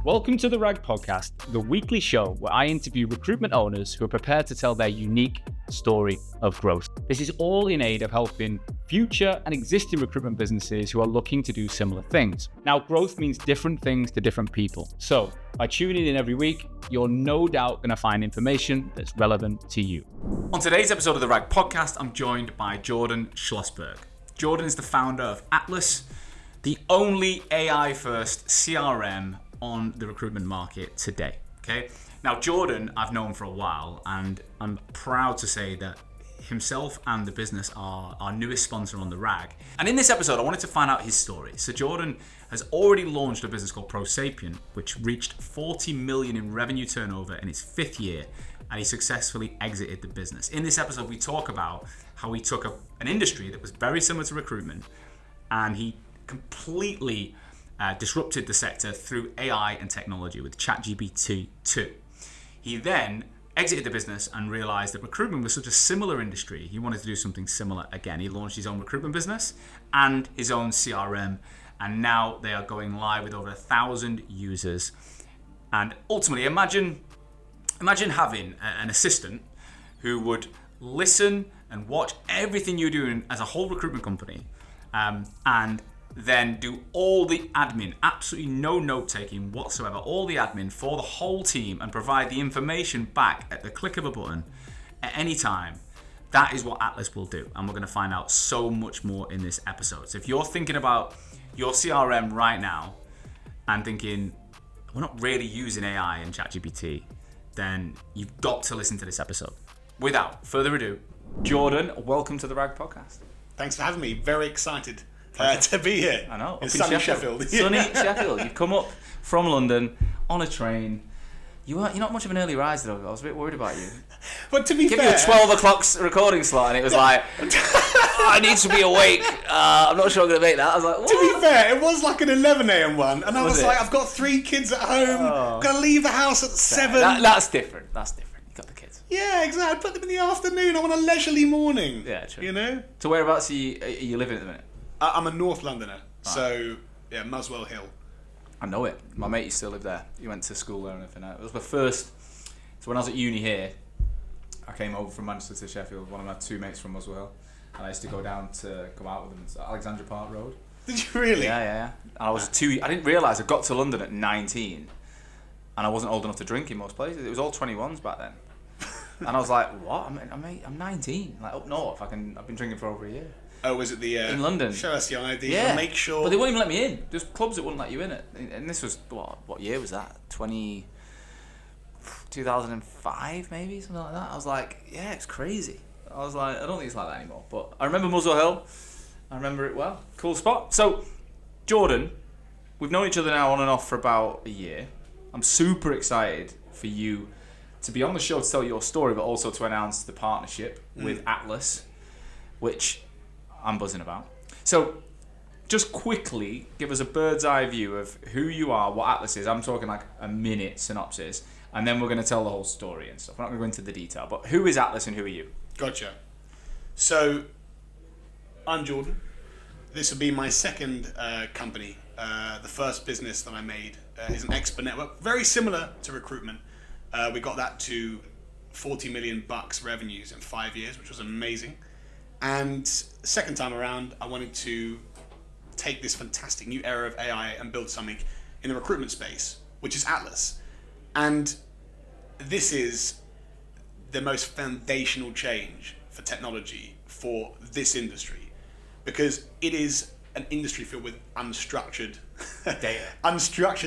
Welcome to the RAG Podcast, the weekly show where I interview recruitment owners who are prepared to tell their unique story of growth. This is all in aid of helping future and existing recruitment businesses who are looking to do similar things. Now, growth means different things to different people. So by tuning in every week, you're no doubt going to find information that's relevant to you. On today's episode of the RAG Podcast, I'm joined by Jordan Shlosberg. Jordan is the founder of Atlas, the only AI-first CRM on the recruitment market today. Okay. Now, Jordan, I've known for a while, and I'm proud to say that himself and the business are our newest sponsor on the RAG. And in this episode, I wanted to find out his story. So Jordan has already launched a business called ProSapient, which reached 40 million in revenue turnover in its 5th year, and he successfully exited the business. In this episode, we talk about how he took an industry that was very similar to recruitment, and he completely disrupted the sector through AI and technology with ChatGPT 2. He then exited the business and realized that recruitment was such a similar industry, he wanted to do something similar again. He launched his own recruitment business and his own CRM, and now they are going live with over 1,000 users. And ultimately, imagine having an assistant who would listen and watch everything you're doing as a whole recruitment company, and then do all the admin, absolutely no note-taking whatsoever, all the admin for the whole team, and provide the information back at the click of a button at any time. That is what Atlas will do, and we're going to find out so much more in this episode. So if you're thinking about your CRM right now and thinking, we're not really using AI and ChatGPT, then you've got to listen to this episode. Without further ado, Jordan, welcome to the RAG Podcast. Thanks for having me. Very excited to be here. I know. In sunny Sheffield. Sunny Sheffield. You've come up from London on a train. You're not much of an early riser, though. I was a bit worried about you. But to be fair, give you a 12 o'clock recording slot, and it was like, I need to be awake. I'm not sure I'm going to make that. I was like, what? To be fair, it was like an 11 a.m. one, and I was like, I've got 3 kids at home. I'm going to leave the house at 7. That's different. You got the kids. Yeah, exactly. Put them in the afternoon. I want a leisurely morning. Yeah, true. You know. So whereabouts are you living at the minute? I'm a North Londoner, so yeah, Muswell Hill. I know it. My mate used to live there. He went to school there and everything. It was my first. So when I was at uni here, I came over from Manchester to Sheffield. One of my 2 mates from Muswell Hill, and I used to go down to come out with them. It's Alexandra Park Road. Did you really? Yeah. And I didn't realise I got to London at 19, and I wasn't old enough to drink in most places. It was all 21s back then, and I was like, what? I'm 19. Like up north, I've been drinking for over a year. Oh, was it the in London? Show us your ID. Yeah. Make sure. But they wouldn't even let me in. There's clubs that wouldn't let you in it. And this was what year was that? 2005 maybe, something like that. I was like, yeah, it's crazy. I was like, I don't think it's like that anymore. But I remember Muswell Hill. I remember it well. Cool spot. So, Jordan, we've known each other now on and off for about a year. I'm super excited for you to be on the show to tell your story, but also to announce the partnership with Atlas, which I'm buzzing about. So, just quickly give us a bird's eye view of who you are, what Atlas is. I'm talking like a minute synopsis, and then we're going to tell the whole story and stuff. We're not going to go into the detail, but who is Atlas and who are you? Gotcha. So, I'm Jordan. This will be my second company. The first business that I made is an expert network, very similar to recruitment. We got that to 40 million bucks revenues in 5 years, which was amazing. And second time around, I wanted to take this fantastic new era of AI and build something in the recruitment space, which is Atlas. And this is the most foundational change for technology for this industry, because it is an industry filled with unstructured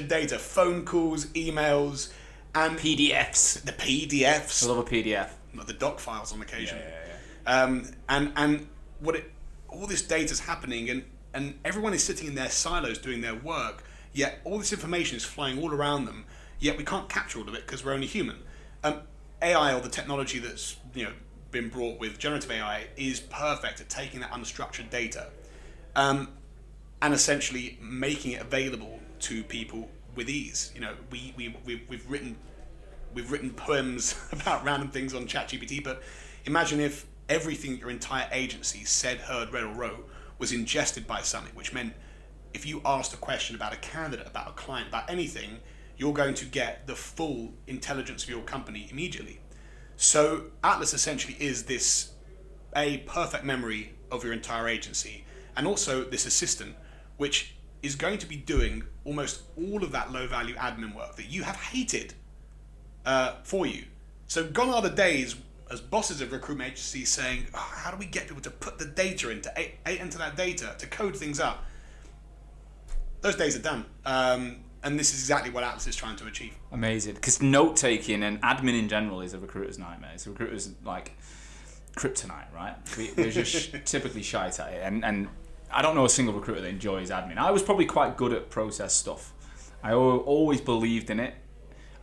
data, phone calls, emails, and PDFs. The PDFs. I love a PDF. The doc files on occasion. Yeah. And all this data's happening, and everyone is sitting in their silos doing their work, yet all this information is flying all around them, yet we can't capture all of it because we're only human. AI, or the technology that's been brought with generative AI, is perfect at taking that unstructured data and essentially making it available to people with ease. We've written poems about random things on ChatGPT, but imagine if everything your entire agency said, heard, read, or wrote was ingested by something, which meant if you asked a question about a candidate, about a client, about anything, you're going to get the full intelligence of your company immediately. So Atlas essentially is this perfect memory of your entire agency, and also this assistant, which is going to be doing almost all of that low-value admin work that you have hated for you. So gone are the days as bosses of recruitment agencies saying, oh, how do we get people to put the data into that data, to code things up? Those days are done. And this is exactly what Atlas is trying to achieve. Amazing. Because note-taking and admin in general is a recruiter's nightmare. It's a recruiter's, like, kryptonite, right? We're just typically shite at it. And I don't know a single recruiter that enjoys admin. I was probably quite good at process stuff. I always believed in it.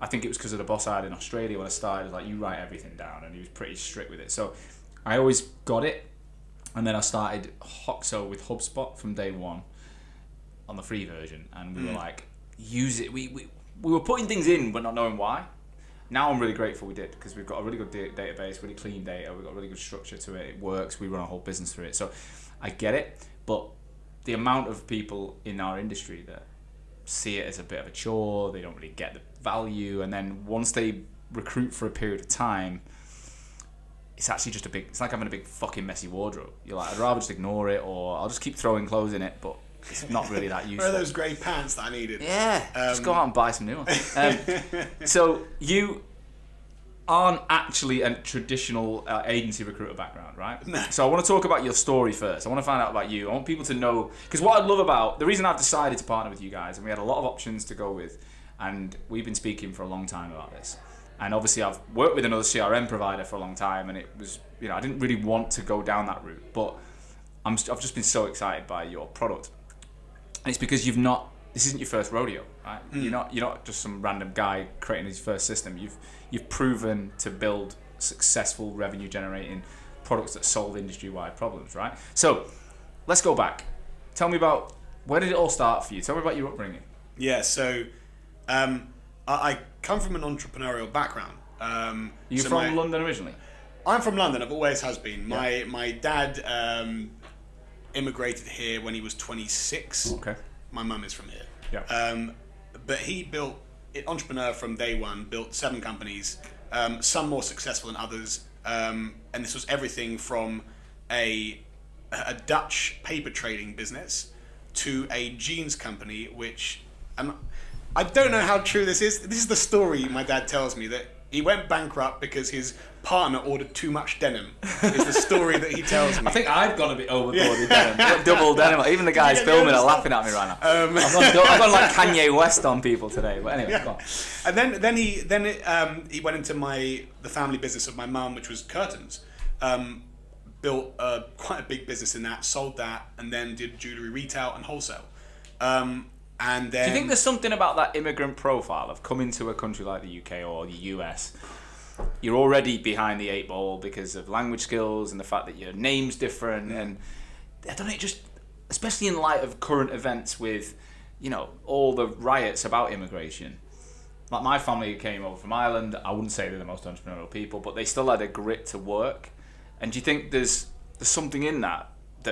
I think it was because of the boss I had in Australia when I started. Like, you write everything down, and he was pretty strict with it. So I always got it. And then I started Hoxo with HubSpot from day one on the free version. And we were like, use it. We were putting things in but not knowing why. Now I'm really grateful we did, because we've got a really good database, really clean data, we've got a really good structure to it, it works, we run a whole business through it. So I get it, but the amount of people in our industry that see it as a bit of a chore, they don't really get the value, and then once they recruit for a period of time, it's actually just it's like having a big fucking messy wardrobe. You're like, I'd rather just ignore it, or I'll just keep throwing clothes in it, but it's not really that useful. Where are those grey pants that I needed? Yeah, just go out and buy some new ones. So you aren't actually a traditional agency recruiter background, right? No. So I want to talk about your story first. I want to find out about you. I want people to know, because what I love about, the reason I've decided to partner with you guys, and we had a lot of options to go with, and we've been speaking for a long time about this. And obviously I've worked with another CRM provider for a long time, and it was, I didn't really want to go down that route, but I've just been so excited by your product. And it's because this isn't your first rodeo, right? You're not just some random guy creating his first system. You've proven to build successful revenue generating products that solve industry-wide problems, right? So let's go back. Tell me about, where did it all start for you? Tell me about your upbringing. Yeah, so I come from an entrepreneurial background. You're from London originally? I'm from London. I've always has been. Yeah. My dad immigrated here when he was 26. Okay. My mum is from here. Yeah. But he entrepreneur from day one, built 7 companies, some more successful than others. And this was everything from a Dutch paper trading business to a jeans company, which I don't know how true this is. This is the story my dad tells me, that he went bankrupt because his partner ordered too much denim. Is the story that he tells me. I think I've gone a bit overboard with denim. Double denim. Even the guys filming are laughing at me right now. I've gone like Kanye West on people today. But anyway, go on. And then he went into the family business of my mum, which was curtains. Built quite a big business in that, sold that, and then did jewellery retail and wholesale. And then, do you think there's something about that immigrant profile of coming to a country like the UK or the US? You're already behind the 8 ball because of language skills and the fact that your name's different, and I don't know, just especially in light of current events with, all the riots about immigration. Like, my family came over from Ireland. I wouldn't say they're the most entrepreneurial people, but they still had a grit to work. And do you think there's something in that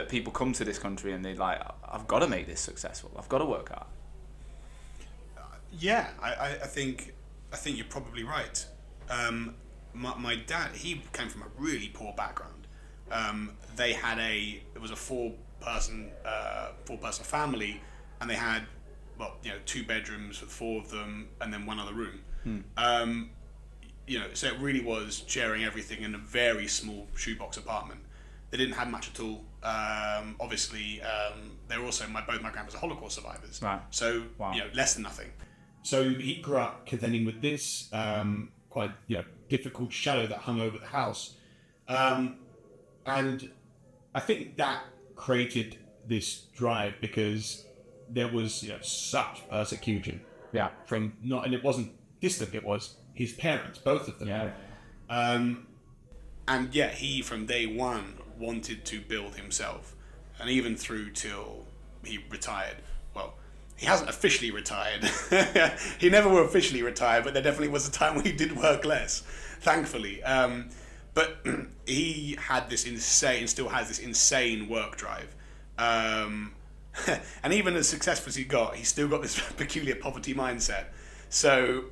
people come to this country and they're like, I've got to make this successful. I've got to work hard. Yeah, I think you're probably right. My dad, he came from a really poor background. They had it was a four-person family, and they had 2 bedrooms with 4 of them, and then 1 other room. So it really was sharing everything in a very small shoebox apartment. They didn't have much at all. Obviously, they were also both my grandparents are Holocaust survivors. Right. So wow. Less than nothing. So he grew up contending with this quite difficult shadow that hung over the house, and I think that created this drive because there was such persecution. Yeah. And it wasn't distant. It was his parents, both of them. Yeah. And yet he from day one wanted to build himself, and even through till he retired. Well, he hasn't officially retired. He never will officially retire, but there definitely was a time when he did work less, thankfully. But he had this still has this insane work drive. And even as successful as he got, he's still got this peculiar poverty mindset. So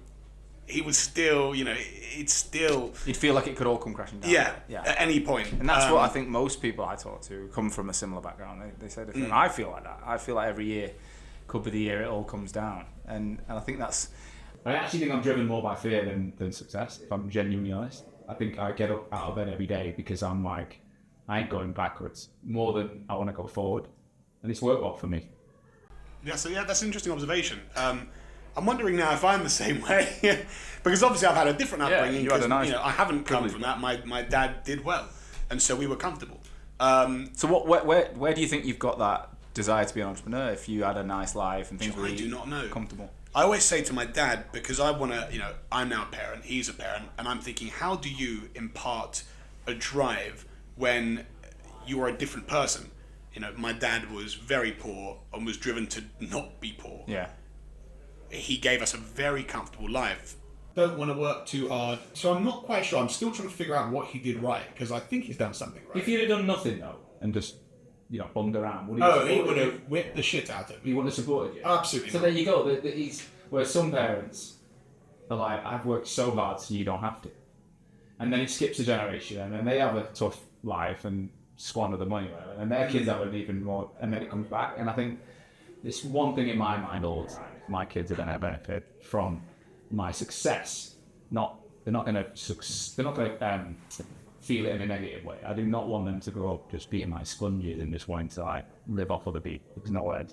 he was still, it's still... You'd feel like it could all come crashing down. Yeah, at any point. And that's what I think most people I talk to come from a similar background. They say the same. I feel like that. I feel like every year could be the year it all comes down. And I think that's... I actually think I'm driven more by fear than success, if I'm genuinely honest. I think I get up out of bed every day because I'm like, I ain't going backwards more than I want to go forward. And it's worked well for me. Yeah, so that's an interesting observation. I'm wondering now if I'm the same way, because obviously I've had a different upbringing. You had a nice I haven't come from that. My dad did well, and so we were comfortable. So where do you think you've got that desire to be an entrepreneur? If you had a nice life and things were I do not know. Comfortable. I always say to my dad, because I want to, I'm now a parent, he's a parent, and I'm thinking, how do you impart a drive when you are a different person? My dad was very poor and was driven to not be poor. Yeah. He gave us a very comfortable life. Don't want to work too hard. So I'm not quite sure. I'm still trying to figure out what he did right, because I think he's done something right. If he'd have done nothing though, and just, bummed around, would he he would have whipped the shit out of me. He wouldn't have supported you? Absolutely. So there you go. Where some parents are like, I've worked so hard so you don't have to. And then it skips a generation, and then they have a tough life and squander the money, and their kids have an even more, and then it comes back. And I think this one thing in my mind all the time: my kids are going to benefit from my success. They're not going to feel it in a negative way. I do not want them to grow up just being like sponges and just wanting to live off other people. There's no way.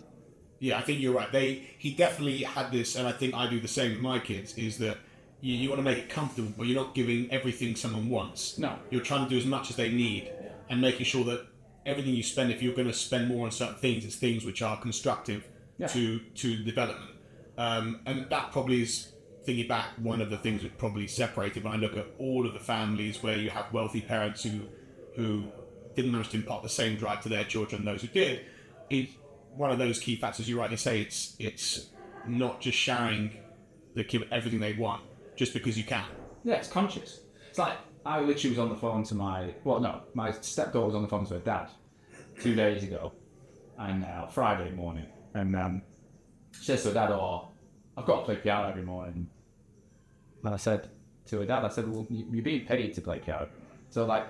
Yeah, I think you're right. He definitely had this, and I think I do the same with my kids, is that you want to make it comfortable, but you're not giving everything someone wants. No. You're trying to do as much as they need, and making sure that everything you spend, if you're going to spend more on certain things, it's things which are constructive to development. And that probably is, thinking back, one of the things that probably separated when I look at all of the families where you have wealthy parents who didn't manage to impart the same drive to their children, and those who did, is one of those key factors. You rightly say it's not just showering the kid everything they want just because you can. Yeah, it's conscious. It's like, I literally was on the phone to my stepdaughter was on the phone to her dad 2 days ago, and Friday morning, and she says to her dad, I've got to play piano every morning. And I said to her dad, well, you're being paid to play piano. So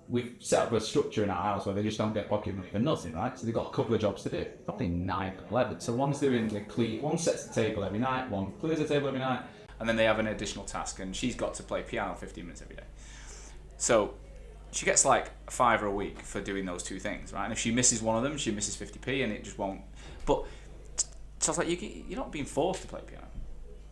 we've set up a structure in our house where they just don't get pocket money for nothing, right? So they've got a couple of jobs to do, probably 9 or 11. So one's doing one sets the table every night, one clears the table every night. And then they have an additional task, and she's got to play piano 15 minutes every day. So she gets like $5 a week for doing those two things, right? And if she misses one of them, she misses 50p, and it just won't. But so I was like, you're not being forced to play piano,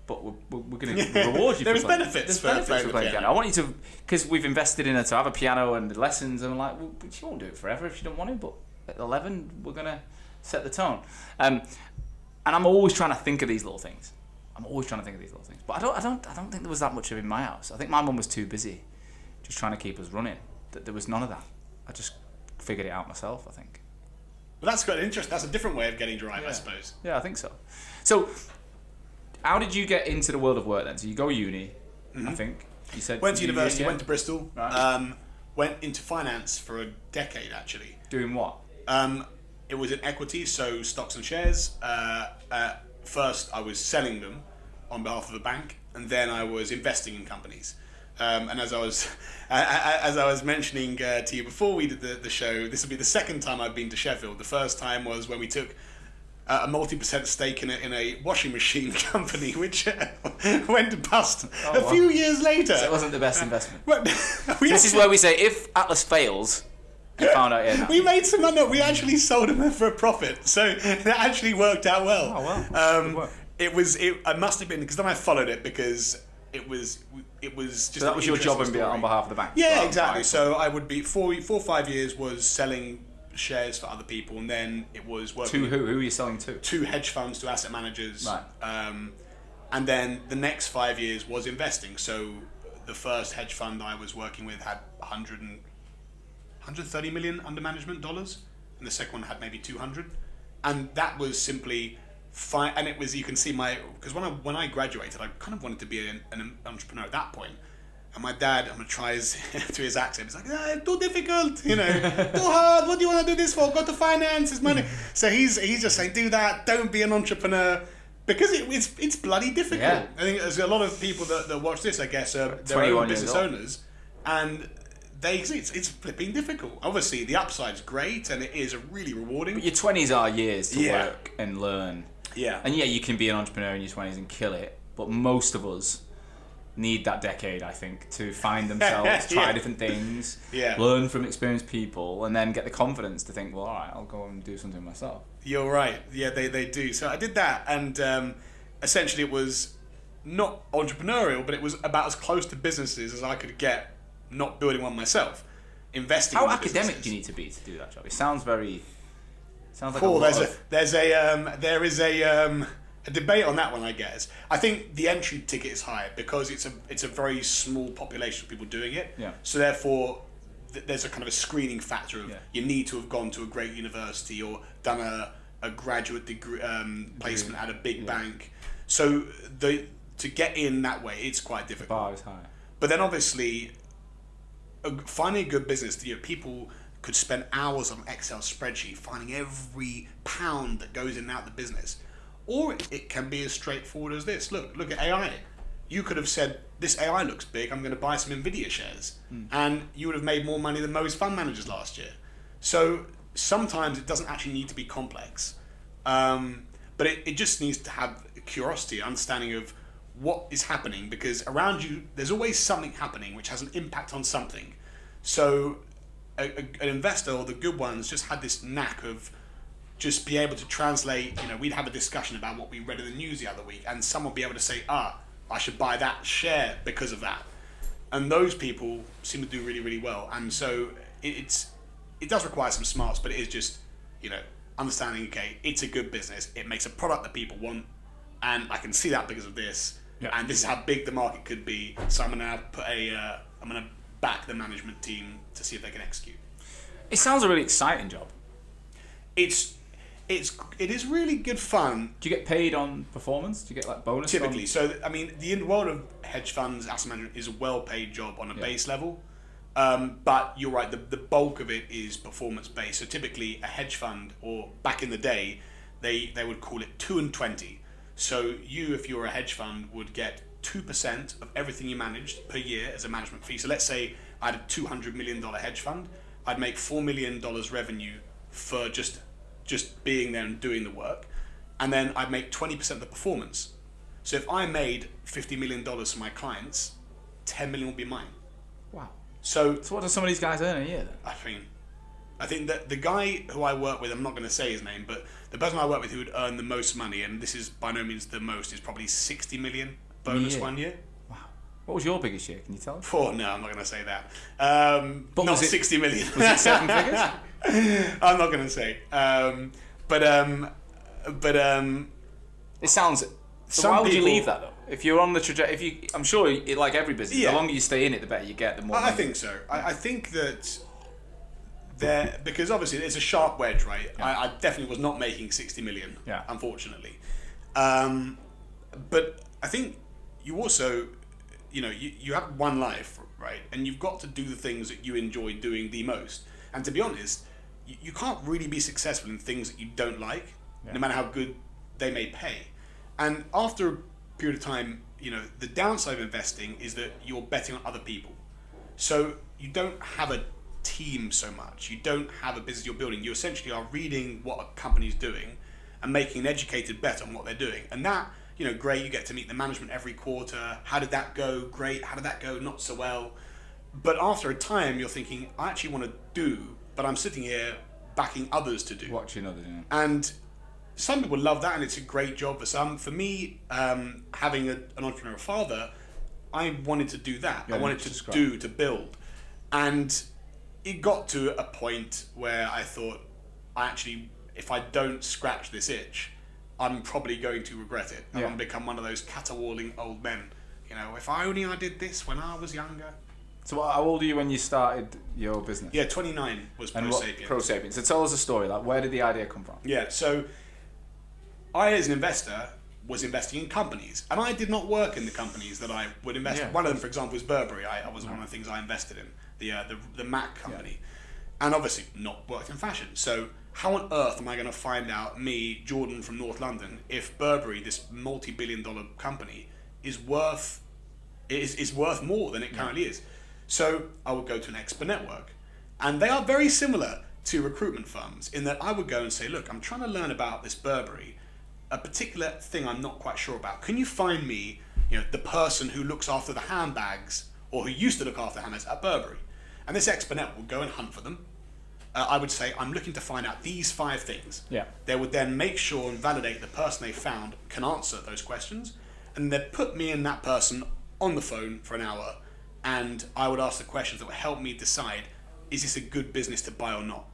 but we're going to reward you. There's benefits for playing piano. I want you to, because we've invested in her to have a piano and the lessons, and I'm like, well, she won't do it forever if she don't want to. But at 11, we're going to set the tone. And I'm always trying to think of these little things. But I don't think there was that much of it in my house. I think my mum was too busy just trying to keep us running. That there was none of that. I just figured it out myself, I think. Well, that's quite interesting. That's a different way of getting drive, I suppose. Yeah, I think so. So, how did you get into the world of work then? So you go uni, I think. You said went to university, went to Bristol, right. Went into finance for a decade actually. Doing what? It was in equity, so stocks and shares. First, I was selling them on behalf of the bank, and then I was investing in companies. And as I was mentioning to you before we did the show, this will be the second time I've been to Sheffield. The first time was when we took a multi% stake in a washing machine company, which went bust a few years later. So it wasn't the best investment. This is where we say, if Atlas fails, you found out. We made some money. We actually sold them for a profit, so that actually worked out well. Oh wow! I must have been, because then I followed it because it was just. So that was your job on behalf of the bank. Yeah, exactly. So I would be 4 or 5 years was selling shares for other people, and then it was working. To who? Who are you selling to? To hedge funds, to asset managers. Right. And then the next 5 years was investing. So the first hedge fund I was working with had 130 million under management dollars, and the second one had maybe 200, and that was simply fine. And it was, you can see because when I graduated, I kind of wanted to be an entrepreneur at that point. And my dad, I'm gonna try to his accent. He's like, too difficult, too hard. What do you want to do this for? Go to finance, it's money. So he's just saying, do that. Don't be an entrepreneur. Because it's bloody difficult. Yeah. I think there's a lot of people that watch this, I guess, they're 21 own years business old. owners, and it's flipping difficult. Obviously, the upside's great, and it is really rewarding. But your 20s are years to Yeah. work and learn. Yeah. And yeah, you can be an entrepreneur in your 20s and kill it, but most of us need that decade, I think, to find themselves, try Yeah. different things, Yeah. learn from experienced people, and then get the confidence to think, well, all right, I'll go and do something myself. You're right. Yeah, they do. So I did that, and essentially it was not entrepreneurial, but it was about as close to businesses as I could get, not building one myself, investing How in the academic businesses. do you need to be to do that job? It sounds very... Sounds like Cool. a lot of... There is a debate on that one, I guess. I think the entry ticket is high because it's a very small population of people doing it. Yeah. So therefore, there's a kind of a screening factor of Yeah. you need to have gone to a great university or done a graduate degree placement at a big bank. So to get in that way, it's quite difficult. Bar is high. But then obviously, finding a good business, people could spend hours on an Excel spreadsheet finding every pound that goes in and out of the business. Or it can be as straightforward as this. Look at AI. You could have said, this AI looks big, I'm going to buy some NVIDIA shares. And you would have made more money than most fund managers last year. So sometimes it doesn't actually need to be complex. But it just needs to have curiosity, understanding of what is happening, because around you, there's always something happening which has an impact on something. So an investor, or the good ones, just had this knack of just be able to translate. We'd have a discussion about what we read in the news the other week, and someone would be able to say, I should buy that share because of that. And those people seem to do really, really well. And so it does require some smarts, but it is just, understanding, okay, it's a good business. It makes a product that people want, and I can see that because of this. Yeah. And this is how big the market could be. So I'm gonna back the management team to see if they can execute. It sounds a really exciting job. It is really good fun. Do you get paid on performance? Do you get like bonus? Typically. So, I mean, the world of hedge funds, asset management is a well-paid job on a base level. But you're right, the bulk of it is performance-based. So typically a hedge fund, or back in the day, they would call it 2 and 20. So if you're a hedge fund, would get 2% of everything you managed per year as a management fee. So let's say I had a $200 million hedge fund. I'd make $4 million revenue for just being there and doing the work. And then I'd make 20% of the performance. So if I made $50 million for my clients, $10 million would be mine. Wow. So what do some of these guys earn a year then? I think that the guy who I work with, I'm not going to say his name, but the person I work with who would earn the most money, and this is by no means the most, is probably 60 million bonus Yeah. 1 year. Wow. What was your biggest year? Can you tell us? Oh, no, I'm not going to say that. But not was it- 60 million. Was it 7 figures? I'm not going to say. But It sounds. So Some why would you people- leave that though? If you're on the trajectory, I'm sure, like every business, Yeah. the longer you stay in it, the better you get. The more. I money. think so. I think that because obviously it's a sharp wedge, right? Yeah. I definitely was not making 60 million, Yeah. unfortunately. But I think you also, you have one life, right? And you've got to do the things that you enjoy doing the most. And to be honest, you can't really be successful in things that you don't like, Yeah. no matter how good they may pay. And after a period of time, the downside of investing is that you're betting on other people. So you don't have a team so much. You don't have a business you're building. You essentially are reading what a company's doing and making an educated bet on what they're doing. And that, great, you get to meet the management every quarter. How did that go? Great. How did that go? Not so well. But after a time, you're thinking, I actually want to do, but I'm sitting here backing others to do. Watching others. Yeah. And some people love that, and it's a great job for some. For me, having an entrepreneurial father, I wanted to do that. Yeah, I wanted to build. And it got to a point where I thought, if I don't scratch this itch, I'm probably going to regret it. I'm Yeah. going to become one of those caterwauling old men. If I did this when I was younger. So how old are you when you started your business? Yeah, 29 was And what ProSapient. ProSapient. So tell us a story. Like, where did the idea come from? Yeah, so I, as an investor, was investing in companies, and I did not work in the companies that I would invest in. Yeah. One of them, for example, was Burberry. I was one of the things I invested in, the Mac company, and obviously not worked in fashion. So how on earth am I going to find out, me, Jordan from North London, if Burberry, this multi-billion-dollar company, is worth more than it currently is? So I would go to an expert network, and they are very similar to recruitment firms in that I would go and say, look, I'm trying to learn about this Burberry, a particular thing I'm not quite sure about. Can you find me, the person who looks after the handbags, or who used to look after the handbags at Burberry? And this expert network would go and hunt for them. I would say, I'm looking to find out these 5 things. Yeah. They would then make sure and validate the person they found can answer those questions, and they'd put me and that person on the phone for an hour, and I would ask the questions that would help me decide, is this a good business to buy or not?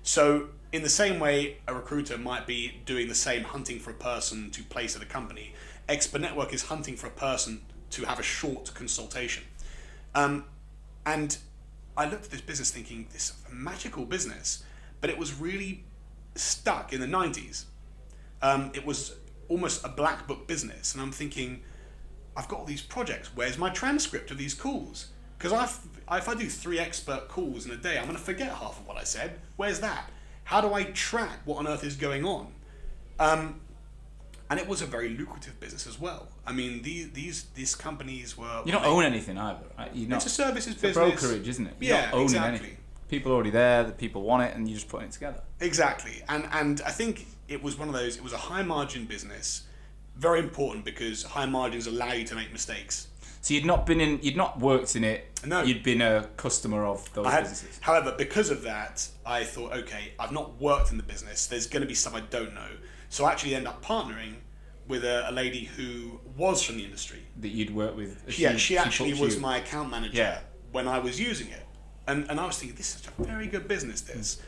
So in the same way a recruiter might be doing the same, hunting for a person to place at a company, Expert Network is hunting for a person to have a short consultation. And I looked at this business thinking, this is a magical business, but it was really stuck in the 90s. It was almost a black book business, and I'm thinking, I've got all these projects, where's my transcript of these calls? Because if I do 3 expert calls in a day, I'm going to forget half of what I said. Where's that? How do I track what on earth is going on? And it was a very lucrative business as well. I mean, these companies were... You don't own anything either, right? It's a services it's business. It's a brokerage, isn't it? You're Yeah, not owning exactly. anything. People are already there, the people want it, and you're just putting it together. Exactly. And I think it was one of those, it was a high margin business. Very important because high margins allow you to make mistakes. So you'd not worked in it. No. You'd been a customer of those businesses. However, because of that, I thought, okay, I've not worked in the business. There's going to be stuff I don't know. So I actually end up partnering with a lady who was from the industry. That you'd worked with. She actually was my account manager when I was using it. And I was thinking, this is such a very good business, this.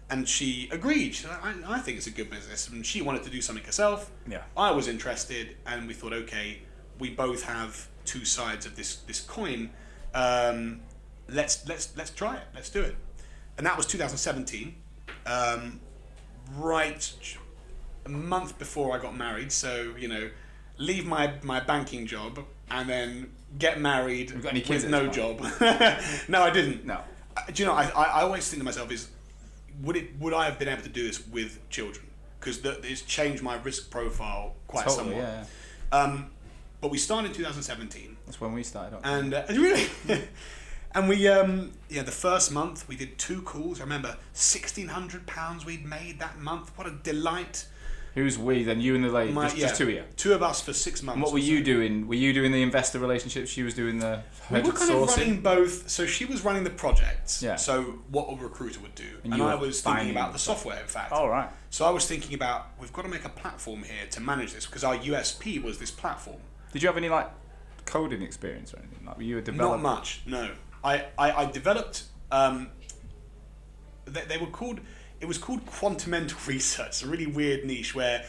And she agreed. She said, I think it's a good business. And she wanted to do something herself. Yeah. I was interested, and we thought, okay, we both have 2 sides of this coin. Let's try it. Let's do it. And that was 2017, right a month before I got married. So leave my banking job and then get married with no job. No, I didn't. No. Do you know? I always think to myself is, would I have been able to do this with children? Because it's changed my risk profile quite somewhat. Yeah. But we started in 2017. That's when we started. And really, and we the first month we did 2 calls. I remember £1,600 we'd made that month. What a delight! Who's we then? You and the lady, just 2 of you. 2 of us for 6 months. And what were you doing? Were you doing the investor relationships? She was doing the We were kind of running both. So she was running the projects. Yeah. So what a recruiter would do, and you I were was thinking about the software. In fact. Oh right. So I was thinking about, we've got to make a platform here to manage this, because our USP was this platform. Did you have any coding experience or anything? Were you a developer? Not much. No. I developed. They were called. It was called quantamental research. It's a really weird niche where,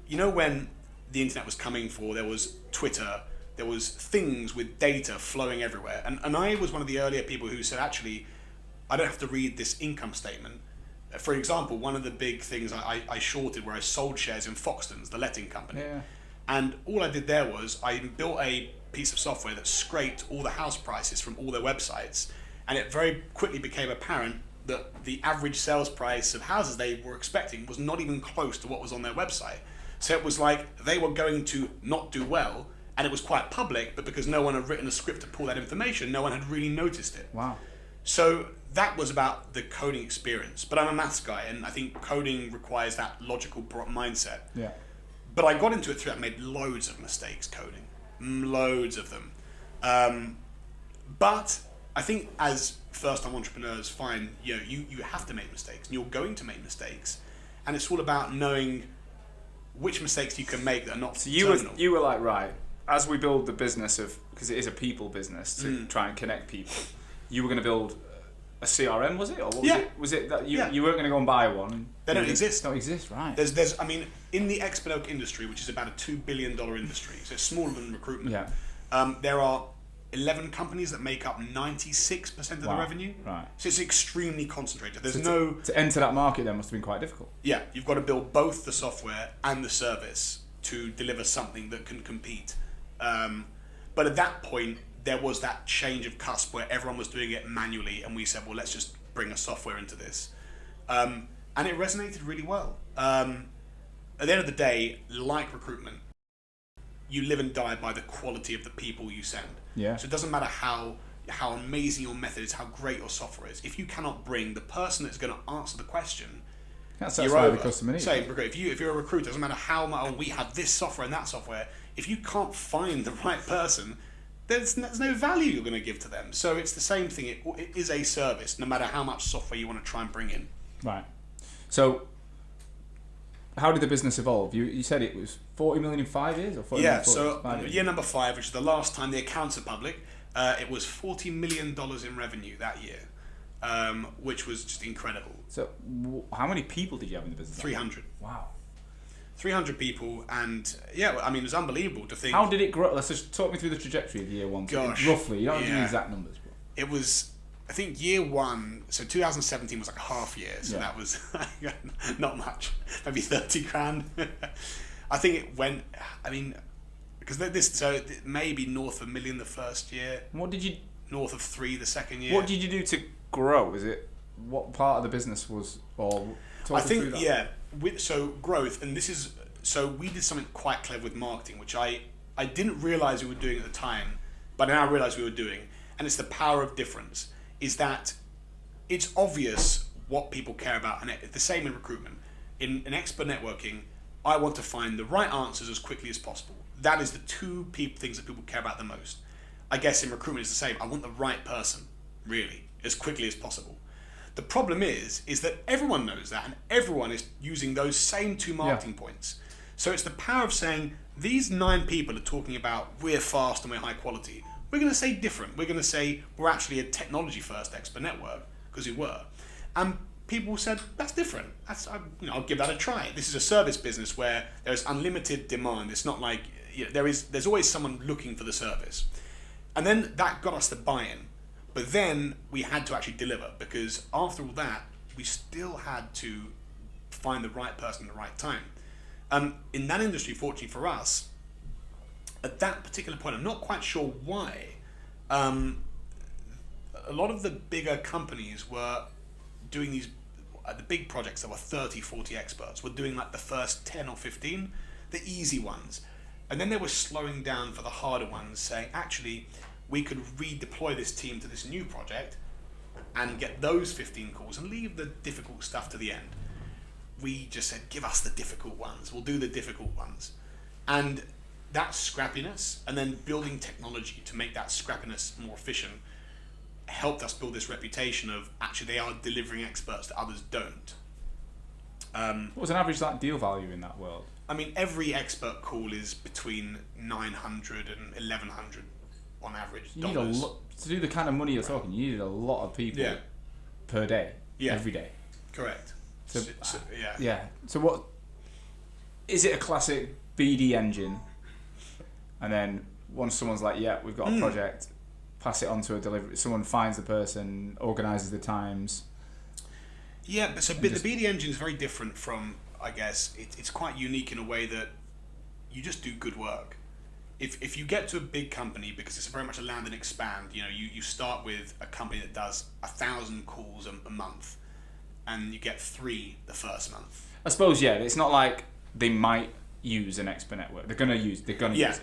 when the internet was coming for, there was Twitter, there was things with data flowing everywhere. And I was one of the earlier people who said, actually, I don't have to read this income statement. For example, one of the big things I shorted where I sold shares in Foxtons, the letting company. Yeah. And all I did there was I built a piece of software that scraped all the house prices from all their websites. And it very quickly became apparent that the average sales price of houses they were expecting was not even close to what was on their website. So it was like they were going to not do well, and it was quite public, but because no one had written a script to pull that information, no one had really noticed it. Wow. So that was about the coding experience. But I'm a maths guy, and I think coding requires that logical mindset. Yeah. But I got into it through, I made loads of mistakes coding. Loads of them. But I think as first-time entrepreneurs find, you have to make mistakes, and you're going to make mistakes. And it's all about knowing which mistakes you can make that are not terminal. You were like, right, as we build the business of, because it is a people business to try and connect people, you were going to build a CRM, was it? Or what was it? Was it that you weren't going to go and buy one? They don't exist. Don't exist, right. There's in the expert industry, which is about a $2 billion industry, so it's smaller than recruitment, there are 11 companies that make up 96% of the revenue. Right. So it's extremely concentrated. There's to enter that market then must have been quite difficult. Yeah, you've got to build both the software and the service to deliver something that can compete. But at that point, there was that change of cusp where everyone was doing it manually, and we said, well, let's just bring a software into this. and it resonated really well. At the end of the day, like recruitment, you live and die by the quality of the people you send. Yeah. So it doesn't matter how amazing your method is, how great your software is. If you cannot bring the person that's going to answer the question, That's you're why over. the customer needs. Say, if you're a recruiter, it doesn't matter how much we have this software and that software. If you can't find the right person, there's no value you're going to give to them. So it's the same thing. It is a service, no matter how much software you want to try and bring in. Right. So, how did the business evolve? You said it was 40 million in 5 years, or 40 Yeah. million So 5 years? year number 5, which is the last time the accounts are public, it was $40 million in revenue that year, which was just incredible. So, how many people did you have in the business? 300. Wow. 300 people, and yeah, I mean, it was unbelievable to think. How did it grow? Let's just talk me through the trajectory of year 1. Gosh, roughly. You don't have to give me yeah. exact numbers. But. It was, I think, year 1. So 2017 was like a half year, so Yeah. that was not much, maybe 30 grand. I think it went. I mean, because maybe north of $1 million the first year. What did you? North of 3 the second year. What did you do to grow? Is it what part of the business was, or talk I us through think that? yeah. So growth, and we did something quite clever with marketing, which I didn't realize we were doing at the time, but now I realize we were doing, and it's the power of difference. Is that it's obvious what people care about, and it's the same in recruitment. In expert networking, I want to find the right answers as quickly as possible. That is the two things that people care about the most. I guess in recruitment it's the same. I want the right person, really, as quickly as possible. The problem is that everyone knows that, and everyone is using those same two marketing points. So it's the power of saying, these 9 people are talking about we're fast and we're high quality. We're going to say different. We're going to say we're actually a technology-first expert network, because we were. And people said, that's different. I'll give that a try. This is a service business where there's unlimited demand. It's not like, there's always someone looking for the service. And then that got us the buy-in. But then we had to actually deliver, because after all that, we still had to find the right person at the right time. In that industry, fortunately for us, at that particular point, I'm not quite sure why, a lot of the bigger companies were doing these, the big projects that were 30, 40 experts, were doing like the first 10 or 15, the easy ones. And then they were slowing down for the harder ones, saying, actually, we could redeploy this team to this new project and get those 15 calls and leave the difficult stuff to the end. We just said, give us the difficult ones. We'll do the difficult ones. And that scrappiness, and then building technology to make that scrappiness more efficient, helped us build this reputation of actually they are delivering experts that others don't. What was an average deal value in that world? I mean, every expert call is between 900 and 1100 on average. You need to do the kind of money you're talking. You needed a lot of people per day, every day. Correct. So, yeah. Yeah. So what is it? A classic BD engine, and then once someone's like, "Yeah, we've got a project," pass it on to a delivery. Someone finds the person, organises the times. Yeah, but the BD engine is very different from. I guess it's quite unique in a way that you just do good work. If you get to a big company, because it's very much a land and expand, you start with a company that does 1,000 calls a month, and you get 3 the first month. I suppose, it's not like they might use an expert network. They're gonna use it.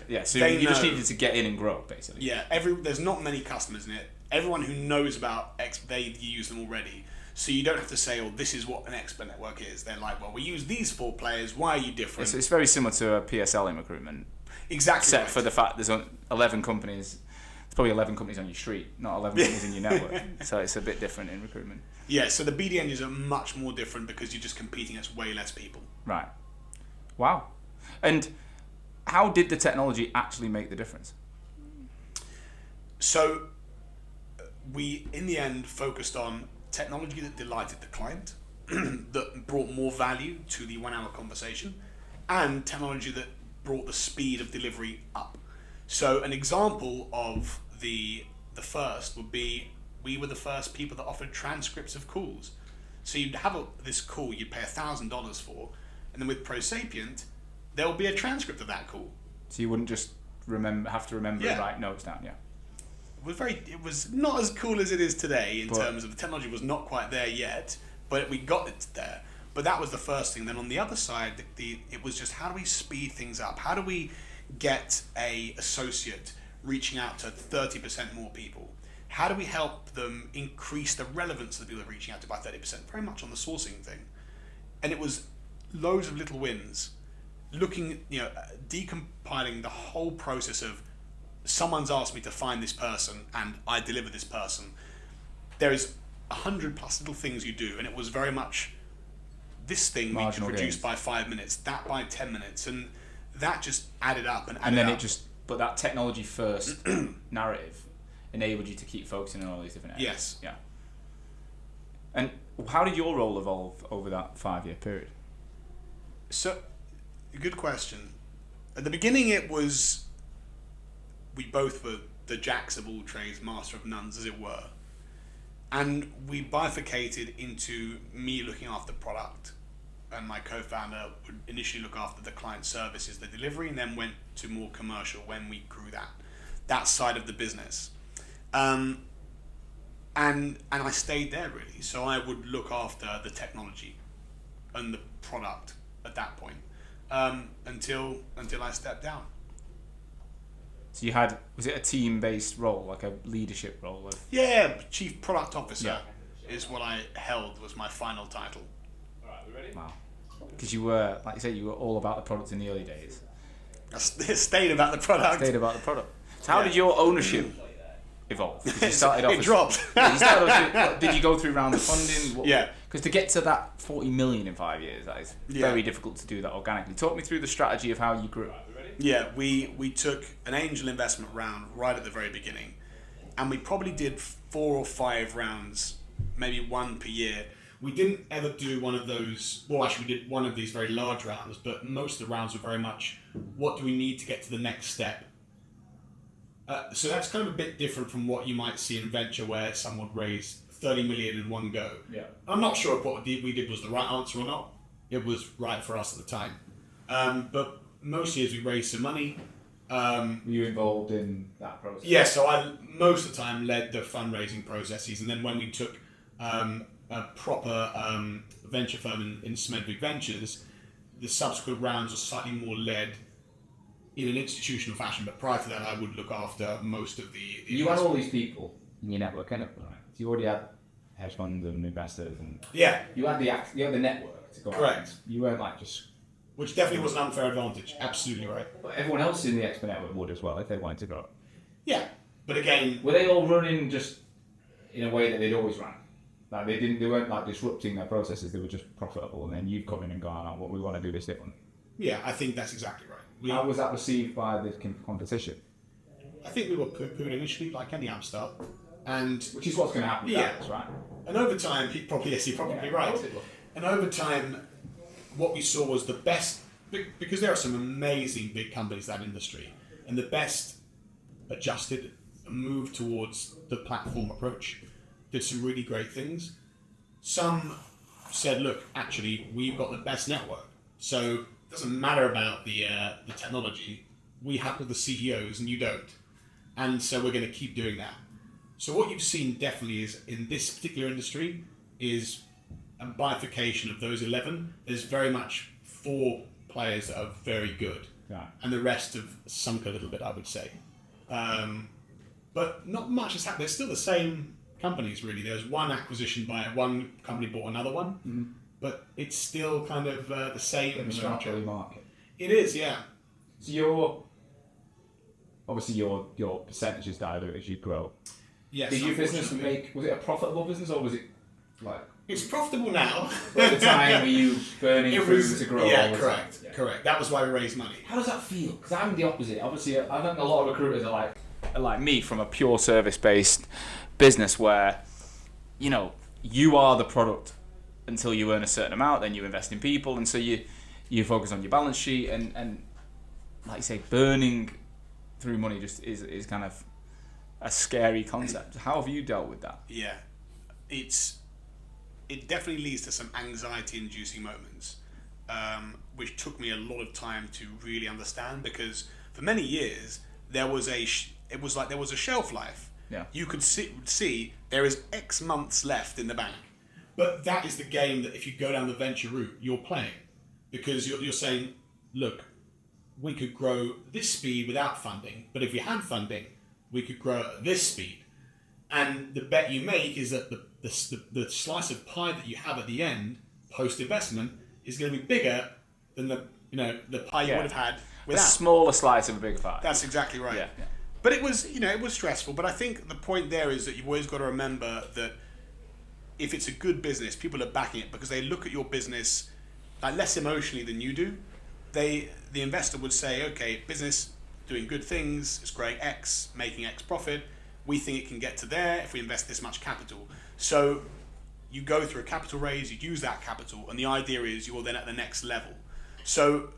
Yeah. So you just needed to get in and grow, basically. Yeah. There's not many customers in it. Everyone who knows about they use them already. So you don't have to say, oh, this is what an expert network is. They're like, well, we use these 4 players. Why are you different? It's very similar to a PSL in recruitment. Exactly. Except for the fact there's 11 companies. There's probably 11 companies on your street, not 11 companies in your network. So it's a bit different in recruitment. Yeah, so the BD engines are much more different because you're just competing against way less people. Right. Wow. And how did the technology actually make the difference? So we, in the end, focused on technology that delighted the client, that brought more value to the 1-hour conversation, and technology that brought the speed of delivery up. So an example of the first would be, we were the first people that offered transcripts of calls. So you'd have this call you'd pay $1,000 for, and then with ProSapient, there will be a transcript of that call. So you wouldn't just have to remember and write notes down, It was not as cool as it is today in terms of the technology was not quite there yet, but we got it there. But that was the first thing. Then on the other side, it was just, how do we speed things up? How do we get a associate reaching out to 30% more people? How do we help them increase the relevance of the people they're reaching out to by 30%? Very much on the sourcing thing. And it was loads of little wins, looking, decompiling the whole process of, someone's asked me to find this person and I deliver this person. There is 100+ little things you do, and it was very much, this thing we could reduce by 5 minutes, that by 10 minutes, and that just added up and then but that technology first narrative enabled you to keep focusing on all these different areas. Yes. Yeah. And how did your role evolve over that 5-year period? So, good question. At the beginning, it was, we both were the jacks of all trades, master of none, as it were. And we bifurcated into me looking after product, and my co-founder would initially look after the client services, the delivery, and then went to more commercial when we grew that side of the business. And I stayed there really. So I would look after the technology and the product at that point, until I stepped down. So you was it a team-based role, like a leadership role? Yeah, Chief Product Officer is what I held, was my final title. All right, we ready? Wow. Because you were, like you said, you were all about the product in the early days. I stayed about the product. So how did your ownership evolve? You started off it dropped. Did you go through rounds of funding? Yeah. Because to get to that 40 million in 5 years, that is very difficult to do that organically. Talk me through the strategy of how you grew. Yeah, we took an angel investment round right at the very beginning, and we probably did 4 or 5 rounds, maybe 1 per year. We didn't ever do one of those, well actually we did one of these very large rounds, but most of the rounds were very much, what do we need to get to the next step? So that's kind of a bit different from what you might see in venture, where someone raised 30 million in one go. Yeah. I'm not sure if what we did was the right answer or not. It was right for us at the time. But most years we raised some money. Were you involved in that process? Yeah, so I most of the time led the fundraising processes, and then when we took a proper venture firm in Smedvig Ventures, the subsequent rounds were slightly more led in an institutional fashion, but prior to that I would look after most of the you had all these people in your network, right? So you already had hedge funds and investors, and you had the network to go. Correct. You weren't like just, which definitely was an unfair advantage. Absolutely right. but everyone else in the expert network would as well if they wanted to grow. Yeah, but again, Were they all running just in a way that they'd always ran? Like they weren't like disrupting their processes. They were just profitable, and then you've come in and gone, "Oh, well, we want to do this different." yeah, I think that's exactly right. How was that received by the competition? I think we were poo-pooed initially, like any upstart, and Which is what's going to happen. Yeah. Right. and over time, you're probably right. And over time, what we saw was the best, because there are some amazing big companies in that industry, and the best adjusted and moved towards the platform approach, did some really great things. Some said, look, actually, we've got the best network, so it doesn't matter about the technology. We have the CEOs and you don't. And so we're going to keep doing that. So what you've seen definitely is, in this particular industry, is a bifurcation of those 11. There's very much 4 players that are very good. Yeah. And the rest have sunk a little bit, I would say. But not much has happened. They're still the same companies, really. There's one acquisition by one company bought another one. Mm-hmm. But it's still kind of the same structure. Market. It is, yeah. So your percentages dilute as you grow. Yes. Did your business was it a profitable business, or was it like? It's profitable now. But at the time, were you burning through to grow? Yeah, correct. Yeah. Correct. That was why we raised money. How does that feel? Because I'm the opposite. Obviously, I think a lot of recruiters are like me, from a pure service-based business where, you are the product until you earn a certain amount, then you invest in people, and so you focus on your balance sheet, and like you say, burning through money just is kind of a scary concept. How have you dealt with that? Yeah, it definitely leads to some anxiety-inducing moments, which took me a lot of time to really understand, because for many years there was a shelf life. Yeah. You could see there is X months left in the bank. But that is the game that if you go down the venture route, you're playing. Because you're saying, look, we could grow this speed without funding, but if we had funding, we could grow at this speed. And the bet you make is that the slice of pie that you have at the end, post-investment, is going to be bigger than the pie you would have had without. A smaller slice of a bigger pie. That's exactly right. Yeah. But it was, it was stressful. But I think the point there is that you've always got to remember that if it's a good business, people are backing it because they look at your business like less emotionally than you do. The investor would say, okay, business doing good things, it's growing X, making X profit. We think it can get to there if we invest this much capital. So you go through a capital raise, you use that capital, and the idea is you are then at the next level. So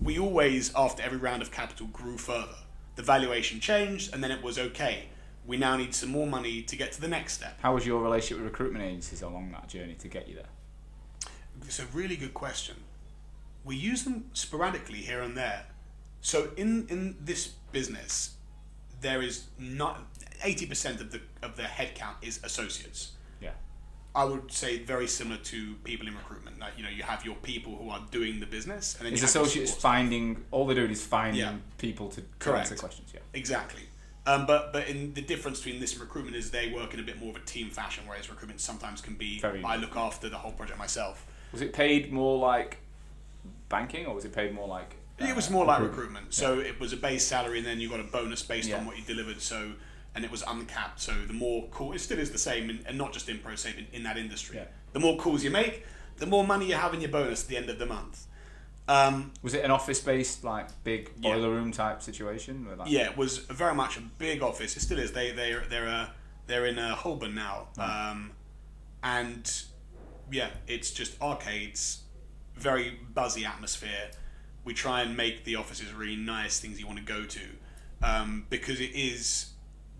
we always, after every round of capital, grew further. The valuation changed, and then it was okay. We now need some more money to get to the next step. How was your relationship with recruitment agencies along that journey to get you there? It's a really good question. We use them sporadically here and there. So in this business, there is not 80% of the headcount is associates. Yeah. I would say very similar to people in recruitment. Like, you have your people who are doing the business, and then Is you have associates finding all they're doing is finding people to Correct. answer questions. Yeah. Exactly. But in the difference between this and recruitment is they work in a bit more of a team fashion, whereas recruitment sometimes can be I look after the whole project myself. Was it paid more like banking, or was it paid more like? It was more like recruitment. So it was a base salary, and then you got a bonus based on what you delivered. So, and it was uncapped. So the more call, it still is the same, and not just in ProSapient, in that industry. Yeah. The more calls you make, the more money you have in your bonus at the end of the month. Was it an office-based, like big boiler room type situation? Yeah, it was very much a big office. It still is. They're in Holborn now, and yeah, it's just arcades, very buzzy atmosphere. We try and make the offices really nice, things you want to go to, because it is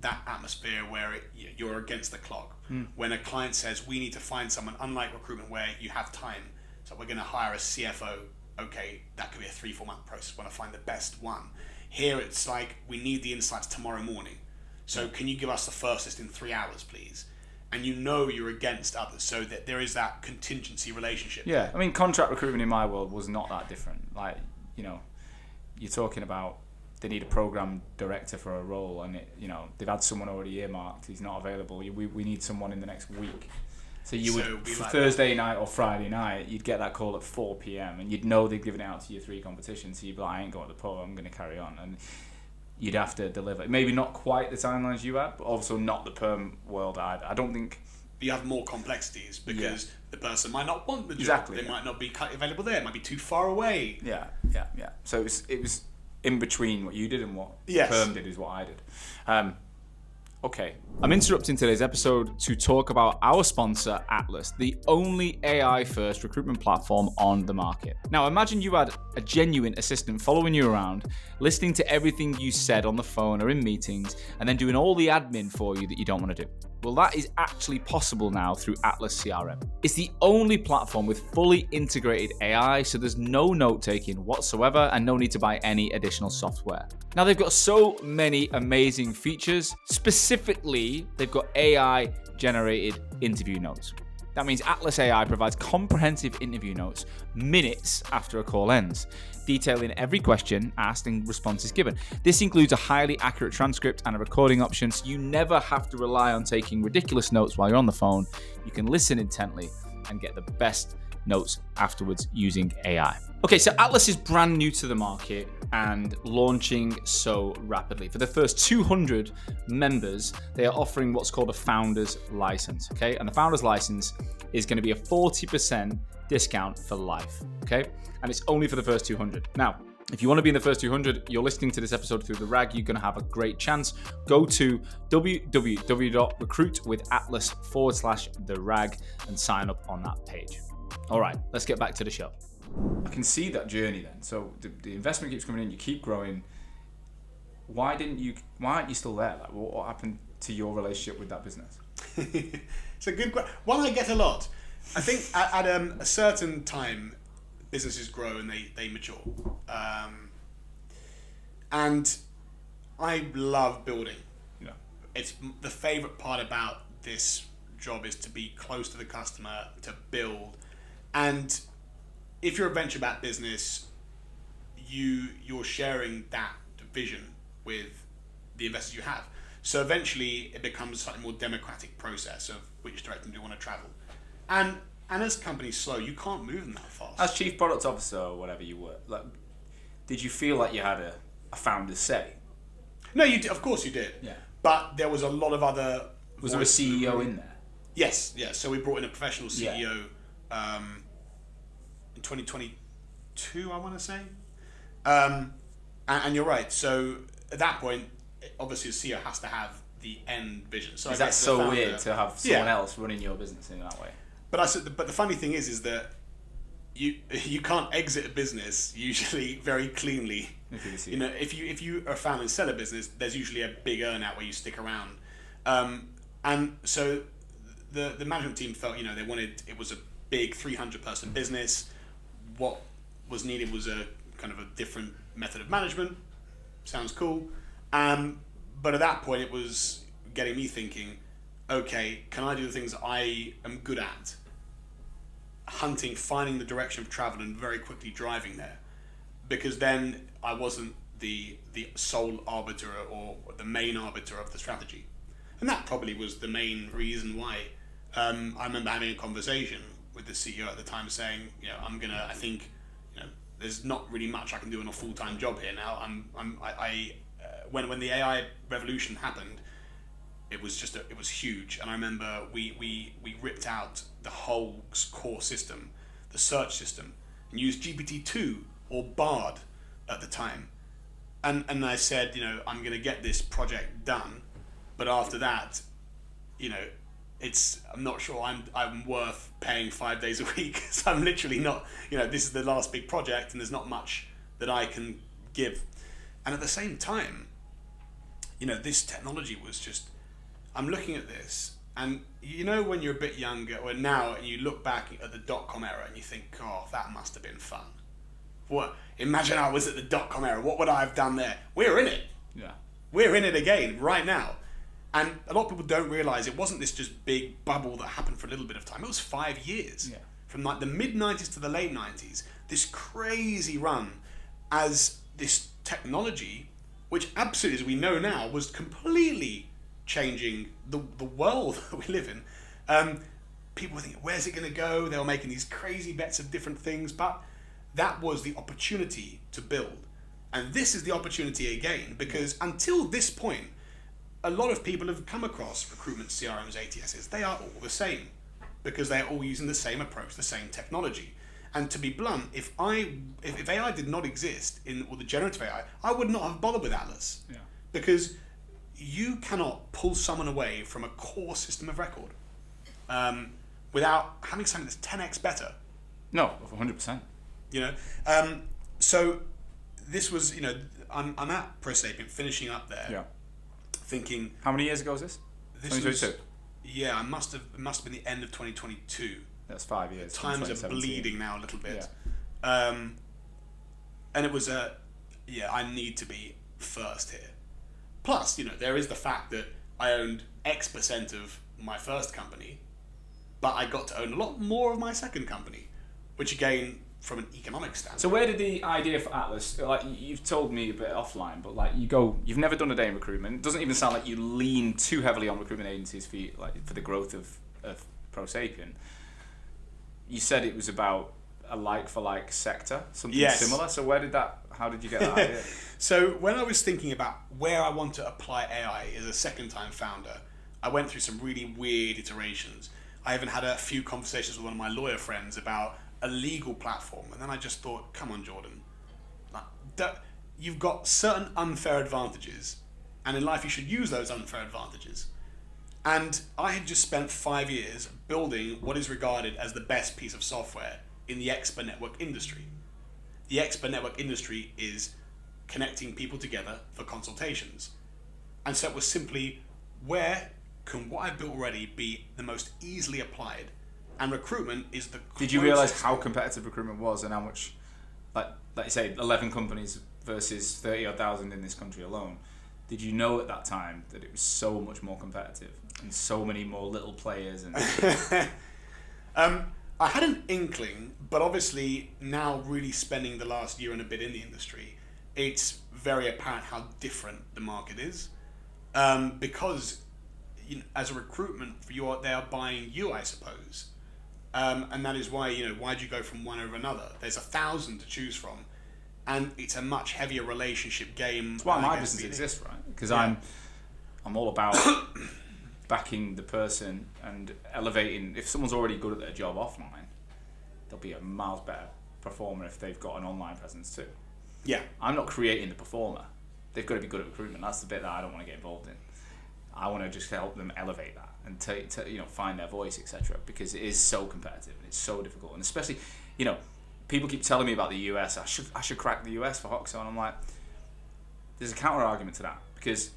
that atmosphere where you're against the clock. When a client says, we need to find someone, unlike recruitment where you have time, so we're going to hire a CFO, okay, that could be a 3-4 month process, we want to find the best one. Here it's like, we need the insights tomorrow morning. So can you give us the first list in 3 hours, please? And you're against others, so that there is that contingency relationship. Yeah, I mean, contract recruitment in my world was not that different. Like, you're talking about they need a program director for a role, and they've had someone already earmarked, he's not available. We need someone in the next week. So you would, for Thursday night or Friday night, you'd get that call at 4 p.m. and you'd know they'd given it out to your 3 competitions. So you'd be like, I ain't going to the pub, I'm going to carry on. And you'd have to deliver. Maybe not quite the timelines you had, but also not the perm world I don't think. You have more complexities because the person might not want the job. Exactly. They might not be available there. It might be too far away. Yeah. So it was in between what you did and what perm did is what I did. Okay. I'm interrupting today's episode to talk about our sponsor, Atlas, the only AI-first recruitment platform on the market. Now, imagine you had a genuine assistant following you around, listening to everything you said on the phone or in meetings, and then doing all the admin for you that you don't want to do. Well, that is actually possible now through Atlas CRM. It's the only platform with fully integrated AI, so there's no note-taking whatsoever and no need to buy any additional software. Now, they've got so many amazing features. Specifically, they've got AI-generated interview notes. That means Atlas AI provides comprehensive interview notes minutes after a call ends, detailing every question asked and responses given. This includes a highly accurate transcript and a recording option, so you never have to rely on taking ridiculous notes while you're on the phone. You can listen intently and get the best notes afterwards using AI. Okay, so Atlas is brand new to the market and launching so rapidly. For the first 200 members, they are offering what's called a founder's license, okay? And the founder's license is going to be a 40% discount for life, okay? And it's only for the first 200. Now, if you want to be in the first 200, you're listening to this episode through The Rag, you're going to have a great chance. Go to www.recruitwithatlas.com/The Rag and sign up on that page. All right, let's get back to the show. I can see that journey then. So the investment keeps coming in, you keep growing. Why aren't you still there? Like, what happened to your relationship with that business? It's a good question. One I get a lot. I think at a certain time, businesses grow and they mature. And I love building. Yeah. It's the favorite part about this job is to be close to the customer, to build. And if you're a venture-backed business, you're sharing that vision with the investors you have. So eventually it becomes a slightly more democratic process of which direction do you want to travel. And as companies slow, you can't move them that fast. As chief product officer or whatever you were, did you feel like you had a founder's say? No, you did, of course you did. Yeah. But there was a lot of other... Was there a CEO in there? Yes. So we brought in a professional CEO in 2022, I want to say. And you're right. So at that point, obviously, the CEO has to have the end vision. So is that so weird to have someone else running your business in that way? But the funny thing is that you can't exit a business usually very cleanly. You know, if you are a founder and sell a business, there's usually a big earn-out where you stick around. And so the management team felt, they wanted, it was a big 300-person business. What was needed was a kind of a different method of management. Sounds cool. But at that point, it was getting me thinking, okay, can I do the things that I am good at? Hunting, finding the direction of travel and very quickly driving there. Because then I wasn't the sole arbiter or the main arbiter of the strategy. And that probably was the main reason why. I remember having a conversation with the CEO at the time saying, I think, there's not really much I can do in a full-time job here now. When the AI revolution happened, it was huge. And I remember we ripped out the whole core system, the search system, and used GPT-2 or Bard at the time. And I said, I'm going to get this project done, but after that, I'm not sure I'm worth paying 5 days a week. So I'm literally not, this is the last big project and there's not much that I can give. And at the same time, this technology was just, I'm looking at this and when you're a bit younger or now and you look back at the dot-com era and you think, oh, that must have been fun. Imagine I was at the dot-com era. What would I have done there? We're in it. Yeah. We're in it again right now. And a lot of people don't realize it wasn't this just big bubble that happened for a little bit of time. It was 5 years. Yeah. From like the mid-90s to the late 90s. This crazy run as this technology, which absolutely, as we know now, was completely changing the world that we live in. People were thinking, where's it going to go? They were making these crazy bets of different things. But that was the opportunity to build. And this is the opportunity again. Because until this point, a lot of people have come across recruitment CRMs, ATSs. They are all the same because they are all using the same approach, the same technology. And to be blunt, if AI did not exist or the generative AI, I would not have bothered with Atlas. Yeah. Because you cannot pull someone away from a core system of record without having something that's 10x better. No, 100%. So this was, I'm at ProSapient, finishing up there. Yeah. Thinking, how many years ago was this? 2022. Yeah, it must have been the end of 2022. That's 5 years. Times are bleeding now a little bit. Yeah. And it was I need to be first here. Plus, there is the fact that I owned X% of my first company, but I got to own a lot more of my second company, which again, from an economic standpoint. So where did the idea for Atlas, you've told me a bit offline, but you've never done a day in recruitment. It doesn't even sound like you lean too heavily on recruitment agencies for the growth of ProSapient. You said it was about a like-for-like sector, something similar. So how did you get that idea? So when I was thinking about where I want to apply AI as a second-time founder, I went through some really weird iterations. I even had a few conversations with one of my lawyer friends about a legal platform, and then I just thought, come on, Jordan, you've got certain unfair advantages, and in life you should use those unfair advantages. And I had just spent 5 years building what is regarded as the best piece of software in the expert network industry. The expert network industry is connecting people together for consultations. And so it was simply, where can what I built already be the most easily applied? And recruitment is the closest. Did you realise how competitive recruitment was and how much, like you say, 11 companies versus 30,000 in this country alone? did you know at that time that it was so much more competitive and so many more little players? And I had an inkling, but obviously now really spending the last year and a bit in the industry, it's very apparent how different the market is. Because as a recruitment, they are buying you, I suppose. And that is why, why'd you go from one over another? There's 1,000 to choose from. And it's a much heavier relationship game. That's why my business exists, right? Because I'm all about backing the person and elevating. If someone's already good at their job offline, they'll be a miles better performer if they've got an online presence too. Yeah. I'm not creating the performer. They've got to be good at recruitment. That's the bit that I don't want to get involved in. I want to just help them elevate that and find their voice, etc. Because it is so competitive and it's so difficult. And especially, people keep telling me about the US. I should crack the US for Hoxo, and I'm like, there's a counter argument to that because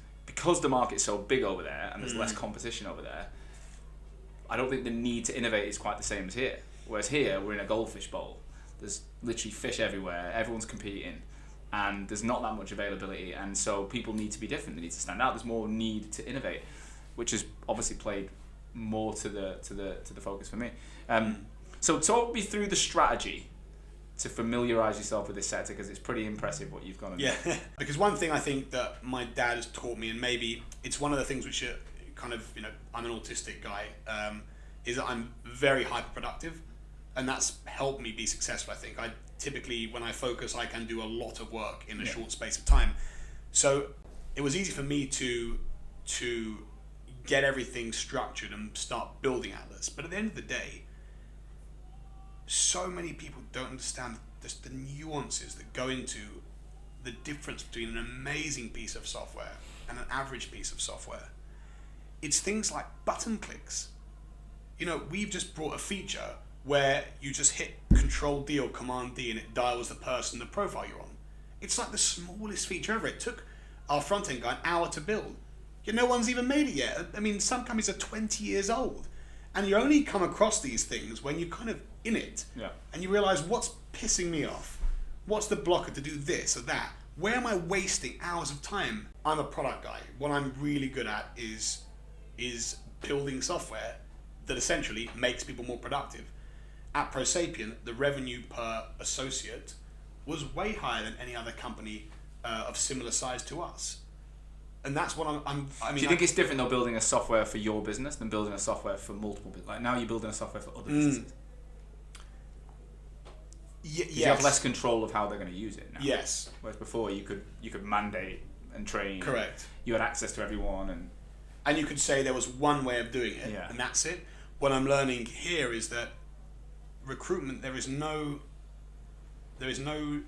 the market's so big over there and there's less competition over there. I don't think the need to innovate is quite the same as here. Whereas here, we're in a goldfish bowl. There's literally fish everywhere. Everyone's competing, and there's not that much availability. And so people need to be different. They need to stand out. There's more need to innovate, which has obviously played more to the focus for me. So talk me through the strategy to familiarise yourself with this sector, because it's pretty impressive what you've gone and done. Because one thing I think that my dad has taught me, and maybe it's one of the things which are kind of, I'm an autistic guy, is that I'm very hyperproductive, and that's helped me be successful. I think I typically, when I focus, I can do a lot of work in a short space of time. So it was easy for me to get everything structured and start building Atlas. But at the end of the day, so many people don't understand just the nuances that go into the difference between an amazing piece of software and an average piece of software. It's things like button clicks. We've just brought a feature where you just hit Control-D or Command-D and it dials the person, the profile you're on. It's like the smallest feature ever. It took our front-end guy an hour to build. No one's even made it yet. I mean, some companies are 20 years old. And you only come across these things when you're kind of in it. Yeah. And you realize, what's pissing me off? What's the blocker to do this or that? Where am I wasting hours of time? I'm a product guy. What I'm really good at is building software that essentially makes people more productive. At ProSapient, the revenue per associate was way higher than any other company of similar size to us. And that's what Do you think it's different though, building a software for your business than building a software for multiple businesses? Like now you're building a software for other businesses. Yes. You have less control of how they're going to use it now. Yes. Whereas before you could mandate and train. Correct. You had access to everyone and you could say there was one way of doing it, and that's it. What I'm learning here is that recruitment, there is no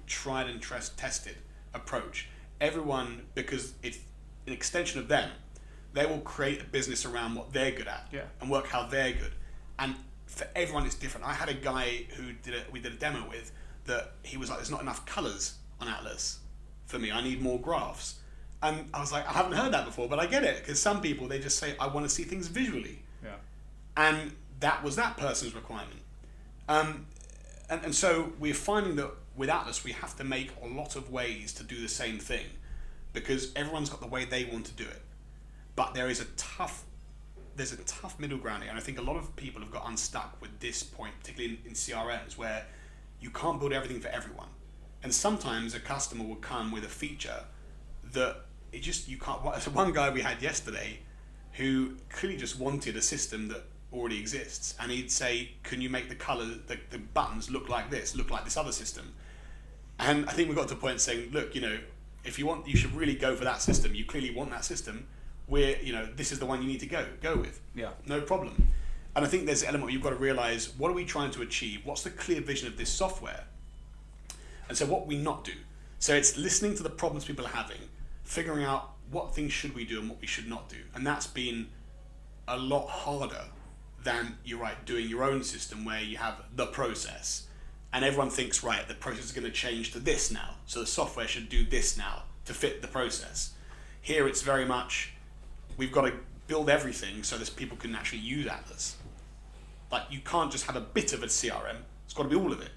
tried and tested approach. Everyone, because it's an extension of them, they will create a business around what they're good at and work how they're good. And for everyone it's different. I had a guy who we did a demo with that he was like, there's not enough colors on Atlas for me. I need more graphs. And I was like, I haven't heard that before, but I get it, because some people, they just say, I want to see things visually. Yeah. And that was that person's requirement. And so we're finding that with Atlas, we have to make a lot of ways to do the same thing, because everyone's got the way they want to do it. But there's a tough middle ground here, and I think a lot of people have got unstuck with this point, particularly in CRMs, where you can't build everything for everyone. And sometimes a customer will come with a feature that you can't. One guy we had yesterday who clearly just wanted a system that already exists, and he'd say, can you make the color, the buttons look like this other system? And I think we got to a point saying, look, if you want, you should really go for that system. You clearly want that system. This is the one you need to go with. Yeah. No problem. And I think there's an element where you've got to realize, what are we trying to achieve? What's the clear vision of this software? And so what we not do. So it's listening to the problems people are having, figuring out what things should we do and what we should not do. And that's been a lot harder than, you're right, doing your own system where you have the process. And everyone thinks, right, the process is going to change to this now. So the software should do this now to fit the process. Here it's very much, we've got to build everything so that people can actually use Atlas. Like, you can't just have a bit of a CRM. It's got to be all of it.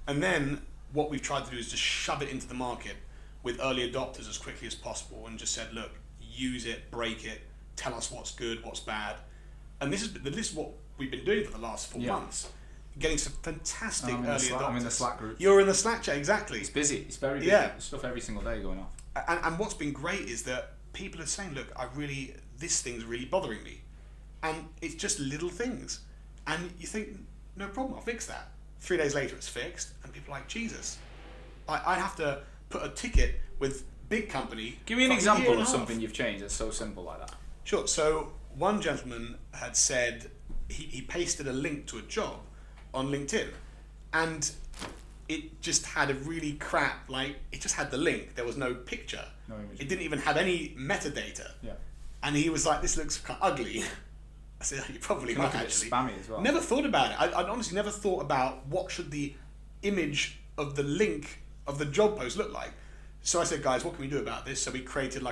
And then what we've tried to do is just shove it into the market with early adopters as quickly as possible, and just said, look, use it, break it, tell us what's good, what's bad. And this is what we've been doing for the last 4 months. Getting some fantastic early adopters. I'm in the Slack group. You're in the Slack chat, exactly. It's busy. It's very busy. Yeah. Stuff every single day going off. And what's been great is that people are saying, look, this thing's really bothering me. And it's just little things. And you think, no problem, I'll fix that. 3 days later, it's fixed. And people are like, Jesus, I have to put a ticket with big company. Give me an example of something you've changed that's so simple like that. Sure. So one gentleman had said he pasted a link to a job on LinkedIn, and it just had a really crap, it just had the link. There was no picture. No image. It didn't even have any metadata. Yeah. And he was like, this looks kind of ugly. I said, you probably might actually. Spammy as well. Never thought about it. I honestly never thought about what should the image of the link of the job post look like. So I said, guys, what can we do about this? So we created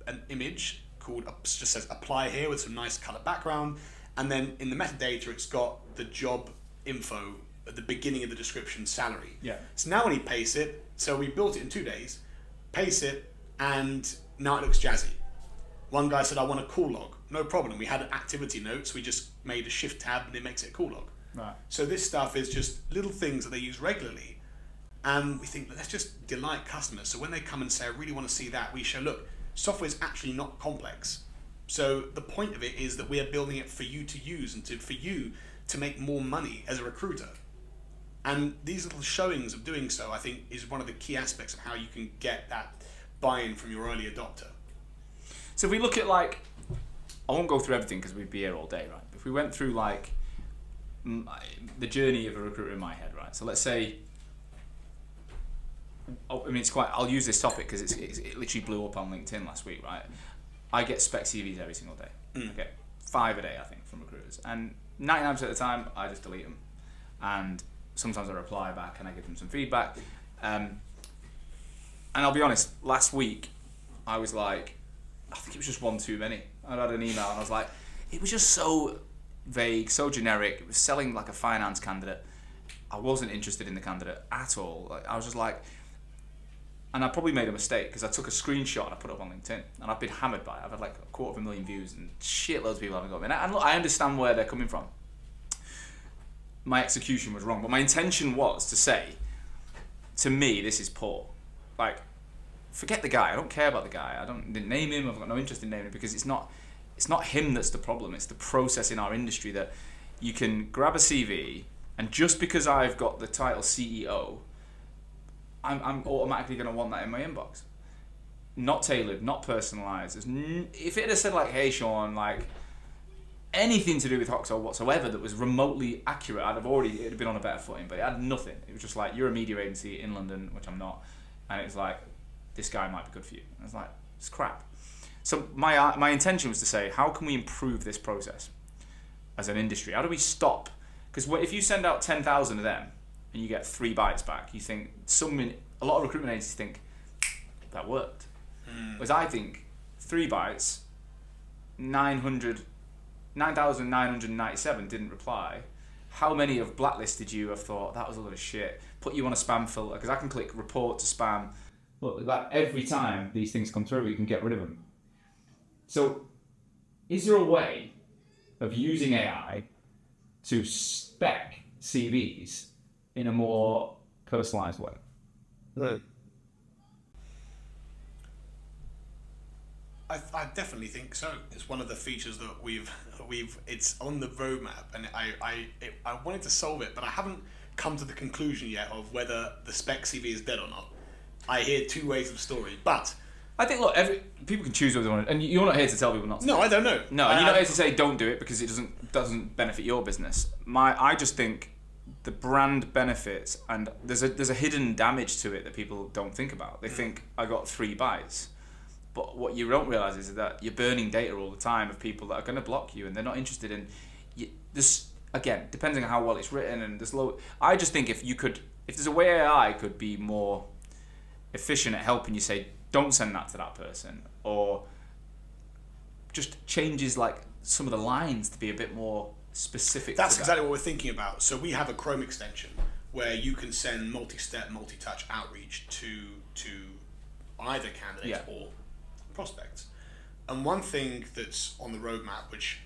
an image called, just says apply here with some nice color background. And then in the metadata, it's got the job info at the beginning of the description, salary. Yeah. So now when he pastes it, so we built it in 2 days, paste it, and now it looks jazzy. One guy said, I want a call log. No problem. We had activity notes. We just made a shift tab and it makes it a call log. Right. So this stuff is just little things that they use regularly. And we think, let's just delight customers. So when they come and say, I really want to see that, we show, look, software is actually not complex. So the point of it is that we are building it for you to use and for you to make more money as a recruiter. And these little showings of doing so, I think, is one of the key aspects of how you can get that buy-in from your early adopter. So if we look at I won't go through everything because we'd be here all day, right? If we went through the journey of a recruiter in my head, right? So let's say, I'll use this topic because it literally blew up on LinkedIn last week, right? I get spec CVs every single day. I get 5 a day, I think, from recruiters. And 99% of the time, I just delete them. And sometimes I reply back and I give them some feedback. And I'll be honest, last week, I was like, I think it was just one too many. I had an email and I was like, it was just so vague, so generic. It was selling like a finance candidate. I wasn't interested in the candidate at all. I was just like, and I probably made a mistake because I took a screenshot and I put it up on LinkedIn, and I've been hammered by it. I've had 250,000 views and shitloads of people haven't got me. And look, I understand where they're coming from. My execution was wrong, but my intention was to say, to me, this is poor. Forget the guy. I don't care about the guy. Didn't name him. I've got no interest in naming him because it's not him that's the problem. It's the process in our industry that you can grab a CV and just because I've got the title CEO, I'm automatically going to want that in my inbox. Not tailored, not personalised. If it had said hey Sean, anything to do with Hoxo whatsoever that was remotely accurate, it'd have been on a better footing. But it had nothing. It was just you're a media agency in London, which I'm not, and it was this guy might be good for you. And I was it's crap. So my intention was to say, how can we improve this process as an industry? How do we stop? Because if you send out 10,000 of them and you get 3 bites back, you think a lot of recruitment agencies think that worked. Whereas I think 3 bites, 9,997 didn't reply. How many have blacklisted you have thought that was a lot of shit? Put you on a spam filter because I can click report to spam. Look, every time these things come through, you can get rid of them. So, is there a way of using AI to spec CVs in a more personalized way? No. I definitely think so. It's one of the features that it's on the roadmap, and I wanted to solve it, but I haven't come to the conclusion yet of whether the spec CV is dead or not. I hear 2 ways of the story, but I think people can choose what they want, and you're not here to tell people not to. No, I don't know. No, and you're not here to say don't do it because it doesn't benefit your business. I just think the brand benefits, and there's a hidden damage to it that people don't think about. They think I got 3 bites, but what you don't realize is that you're burning data all the time of people that are going to block you, and they're not interested in. This again, depending on how well it's written, and there's low. I just think if there's a way AI could be more efficient at helping you say don't send that to that person, or just changes some of the lines to be a bit more specific. That's exactly what we're thinking about. So we have a Chrome extension where you can send multi-step, multi-touch outreach to either candidates or prospects. And one thing that's on the roadmap, which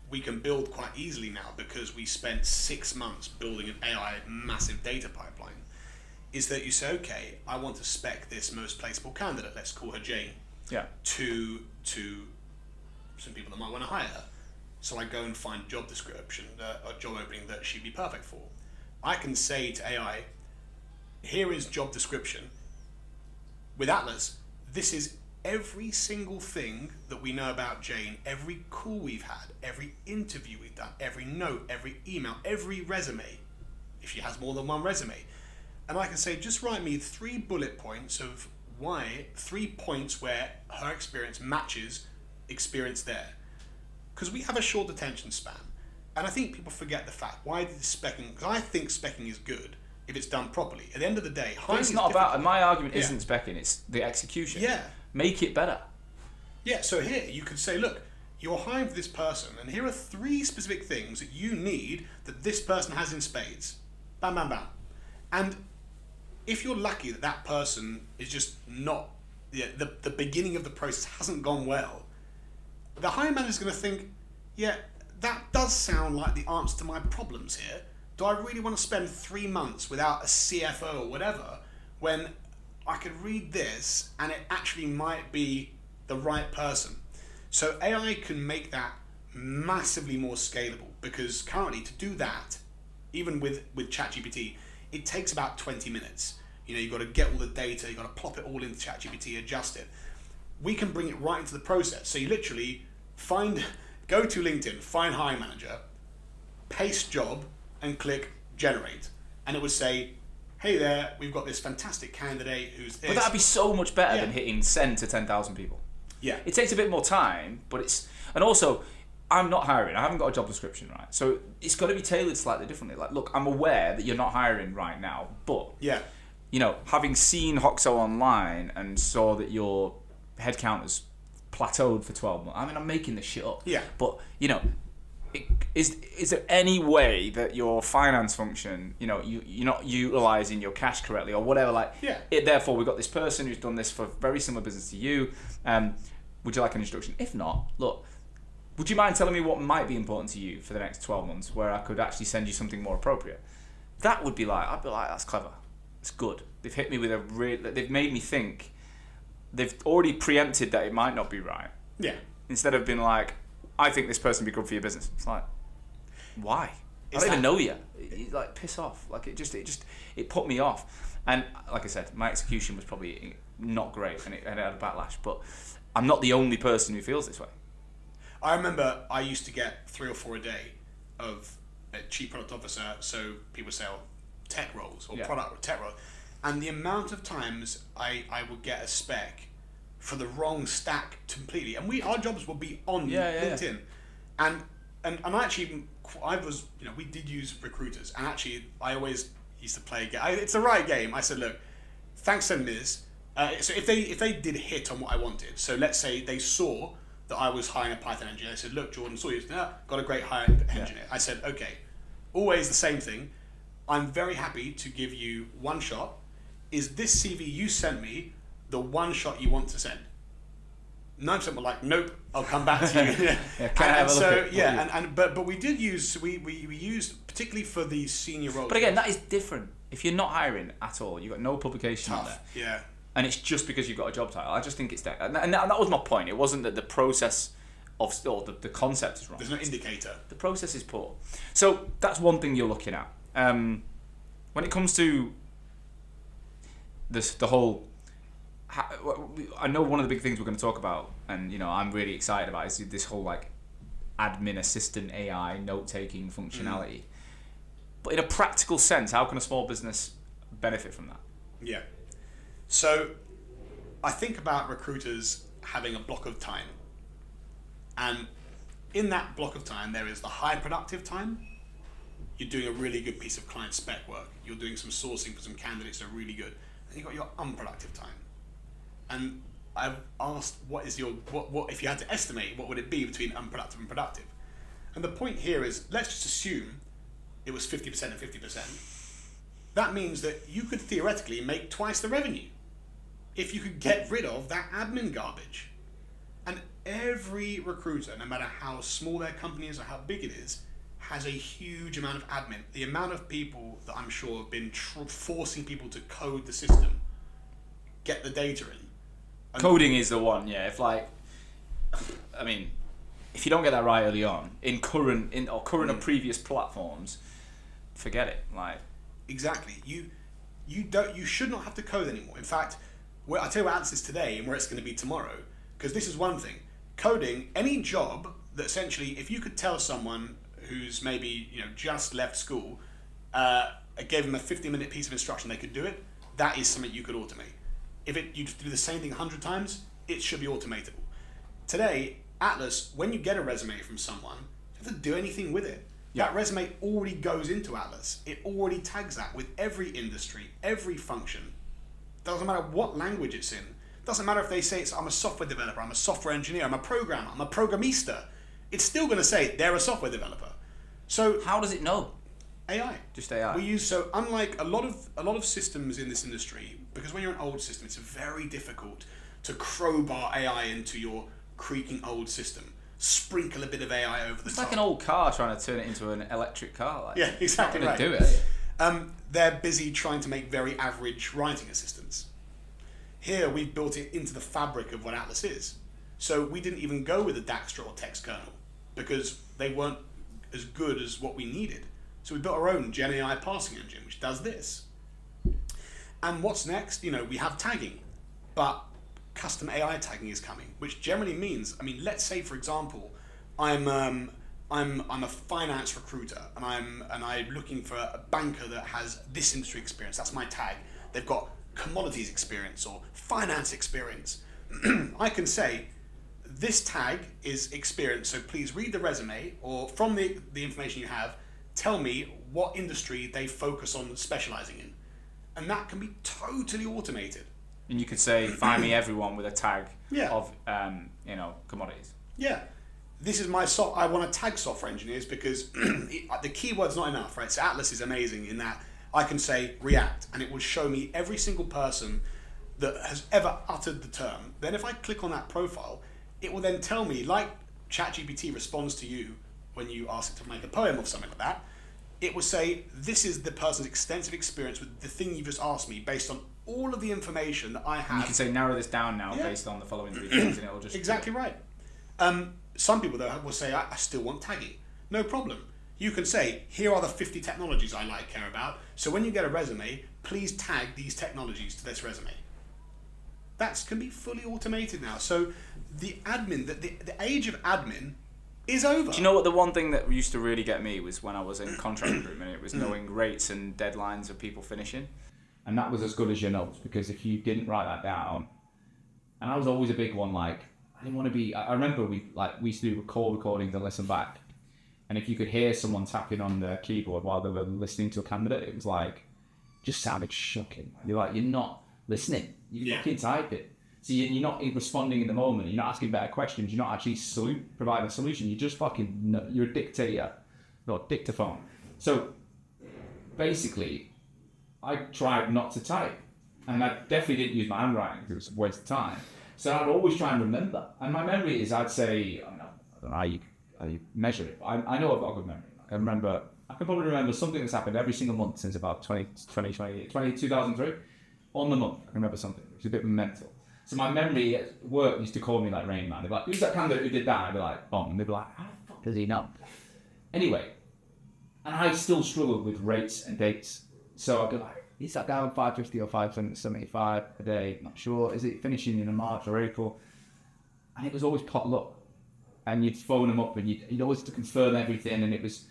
we can build quite easily now because we spent 6 months building an AI massive data pipeline, is that you say, okay, I want to spec this most placeable candidate, let's call her Jane, to some people that might want to hire her. So I go and find a job description, a job opening that she'd be perfect for. I can say to AI, here is job description. With Atlas, this is every single thing that we know about Jane, every call we've had, every interview we've done, every note, every email, every resume, if she has more than one resume. And I can say, just write me 3 bullet points of why, 3 points where her experience matches experience there. Because we have a short attention span. And I think people forget the fact, why did specking, because I think specking is good if it's done properly. At the end of the day, but it's not about, my argument isn't specking, it's the execution. Yeah. Make it better. Yeah, so here you could say, look, you're hiring for this person, and here are 3 specific things that you need that this person has in spades. Bam, bam, bam. And if you're lucky that that person is just not, the beginning of the process hasn't gone well, the hiring manager is going to think, yeah, that does sound like the answer to my problems here. Do I really want to spend 3 months without a CFO or whatever when I could read this and it actually might be the right person? So AI can make that massively more scalable, because currently to do that, even with ChatGPT, it takes about 20 minutes. You know, you've got to get all the data, you've got to plop it all into ChatGPT, adjust it. We can bring it right into the process. So you literally go to LinkedIn, find hiring manager, paste job, and click generate. And it would say, hey there, we've got this fantastic candidate who's this. But that'd be so much better than hitting send to 10,000 people. Yeah. It takes a bit more time, but it's, and also, I'm not hiring. I haven't got a job description, right? So it's got to be tailored slightly differently. Like, look, I'm aware that you're not hiring right now, but you know, having seen Hoxo online and saw that your headcount has plateaued for 12 months. I mean, I'm making this shit up. Yeah. But you know, is there any way that your finance function, you know, you're not utilizing your cash correctly or whatever? Like, therefore, we've got this person who's done this for very similar business to you. Would you like an introduction? If not, look. Would you mind telling me what might be important to you for the next 12 months where I could actually send you something more appropriate? That would be like, I'd be like, that's clever. It's good. They've hit me with they've made me think. They've already preempted that it might not be right. Yeah. Instead of being like, I think this person would be good for your business. It's like, why? I don't even know you. It like, piss off. Like, it put me off. And like I said, my execution was probably not great and it had a backlash, but I'm not the only person who feels this way. I remember I used to get 3 or 4 a day of a chief product officer, so people sell tech roles or product tech roles, and the amount of times I would get a spec for the wrong stack completely, and our jobs would be on LinkedIn, and I was, you know, we did use recruiters, and actually I always used to play a game. It's the right game. I said, look, thanks and Ms. So if they did hit on what I wanted, so let's say they saw that I was hiring a Python engineer. I said, look, Jordan, saw you, got a great hiring engineer. I said, okay, always the same thing. I'm very happy to give you one shot. Is this CV you sent me the one shot you want to send? 9% were like, nope, I'll come back to you. But we did use, we used, particularly for the senior roles. But again, that is different. If you're not hiring at all, you've got no publication on there. Yeah. And it's just because you've got a job title. I just think it's that. And that was my point. It wasn't that the process of the concept is wrong. There's no indicator. The process is poor. So that's one thing you're looking at. When it comes to the whole, I know one of the big things we're going to talk about, and you know I'm really excited about, is this whole like admin assistant AI note-taking functionality. But in a practical sense, how can a small business benefit from that? Yeah. So I think about recruiters having a block of time, and in that block of time there is the high productive time. You're doing a really good piece of client spec work, you're doing some sourcing for some candidates that are really good, and you've got your unproductive time. And I've asked, what if you had to estimate, what would it be between unproductive and productive? And the point here is, let's just assume it was 50% and 50%. That means that you could theoretically make twice the revenue if you could get rid of that admin garbage. And every recruiter, no matter how small their company is or how big it is, has a huge amount of admin. The amount of people that I'm sure have been forcing people to code the system, get the data in. And Coding is the one, yeah. If you don't get that right early on, in current or previous platforms, forget it. Like, exactly, you should not have to code anymore. In fact, I'll tell you what Atlas is today and where it's going to be tomorrow. Because this is one thing, coding, any job that essentially, if you could tell someone who's maybe just left school, gave them a 50-minute piece of instruction, they could do it. That is something you could automate. If you do the same thing 100 times, it should be automatable. Today, Atlas, when you get a resume from someone, you don't have to do anything with it. Yeah. That resume already goes into Atlas. It already tags that with every industry, every function. Doesn't matter what language it's in. Doesn't matter if they say I'm a software developer, I'm a software engineer, I'm a programmer, I'm a programmista. It's still going to say they're a software developer. So how does it know? AI. Just AI. Unlike a lot of systems in this industry, because when you're an old system, it's very difficult to crowbar AI into your creaking old system. Sprinkle a bit of AI over the top. It's like an old car trying to turn it into an electric car. Like, yeah, exactly not right. Do it. They're busy trying to make very average writing assistants. Here, we've built it into the fabric of what Atlas is. So we didn't even go with a Dijkstra or text kernel because they weren't as good as what we needed. So we built our own Gen AI parsing engine, which does this. And what's next? We have tagging, but custom AI tagging is coming, which generally means, let's say for example, I'm a finance recruiter and I'm looking for a banker that has this industry experience. That's my tag. They've got commodities experience or finance experience. I can say this tag is experience, so please read the resume or from the information you have, tell me what industry they focus on specializing in. And that can be totally automated. And you could say, find me everyone with a tag Yeah. of commodities. Yeah. This is I want to tag software engineers because the keyword's not enough, right? So Atlas is amazing in that I can say React and it will show me every single person that has ever uttered the term. Then if I click on that profile, it will then tell me, like ChatGPT responds to you when you ask it to make a poem or something like that, it will say, this is the person's extensive experience with the thing you've just asked me based on all of the information that I have. And you can say, narrow this down now based on the following 3 things, and it'll just... Exactly right. Some people, though, will say, I still want tagging. No problem. You can say, here are the 50 technologies I care about. So when you get a resume, please tag these technologies to this resume. That can be fully automated now. So the admin, the age of admin is over. Do you know what the one thing that used to really get me was when I was in contract recruitment? It was knowing rates and deadlines of people finishing. And that was as good as your notes, because if you didn't write that down, and I was always a big one, like, I didn't want to be, I remember we used to do call recordings and listen back. And if you could hear someone tapping on their keyboard while they were listening to a candidate, it was like, just sounded shocking. You're like, you're not listening, you're fucking typing. So you're not responding in the moment, you're not asking better questions, you're not actually providing a solution, you're just you're a dictator, not dictaphone. So basically, I tried not to type, and I definitely didn't use my handwriting because it was a waste of time. So I'd always try and remember. And my memory is, I'd say, I don't know how you measure it, but I know I've got a good memory. I can probably remember something that's happened every single month since about 2003. On the month, I can remember something, which is a bit mental. So my memory at work used to call me like Rain Man. They'd be like, who's that candidate who did that? I'd be like, bomb. And they'd be like, how the fuck does he know? Anyway, and I still struggled with rates and dates. So I'd be like, is that down 550 or 575 a day? Not sure. Is it finishing in March or April? And it was always pot luck. And you'd phone them up and you'd always to confirm everything. And it was,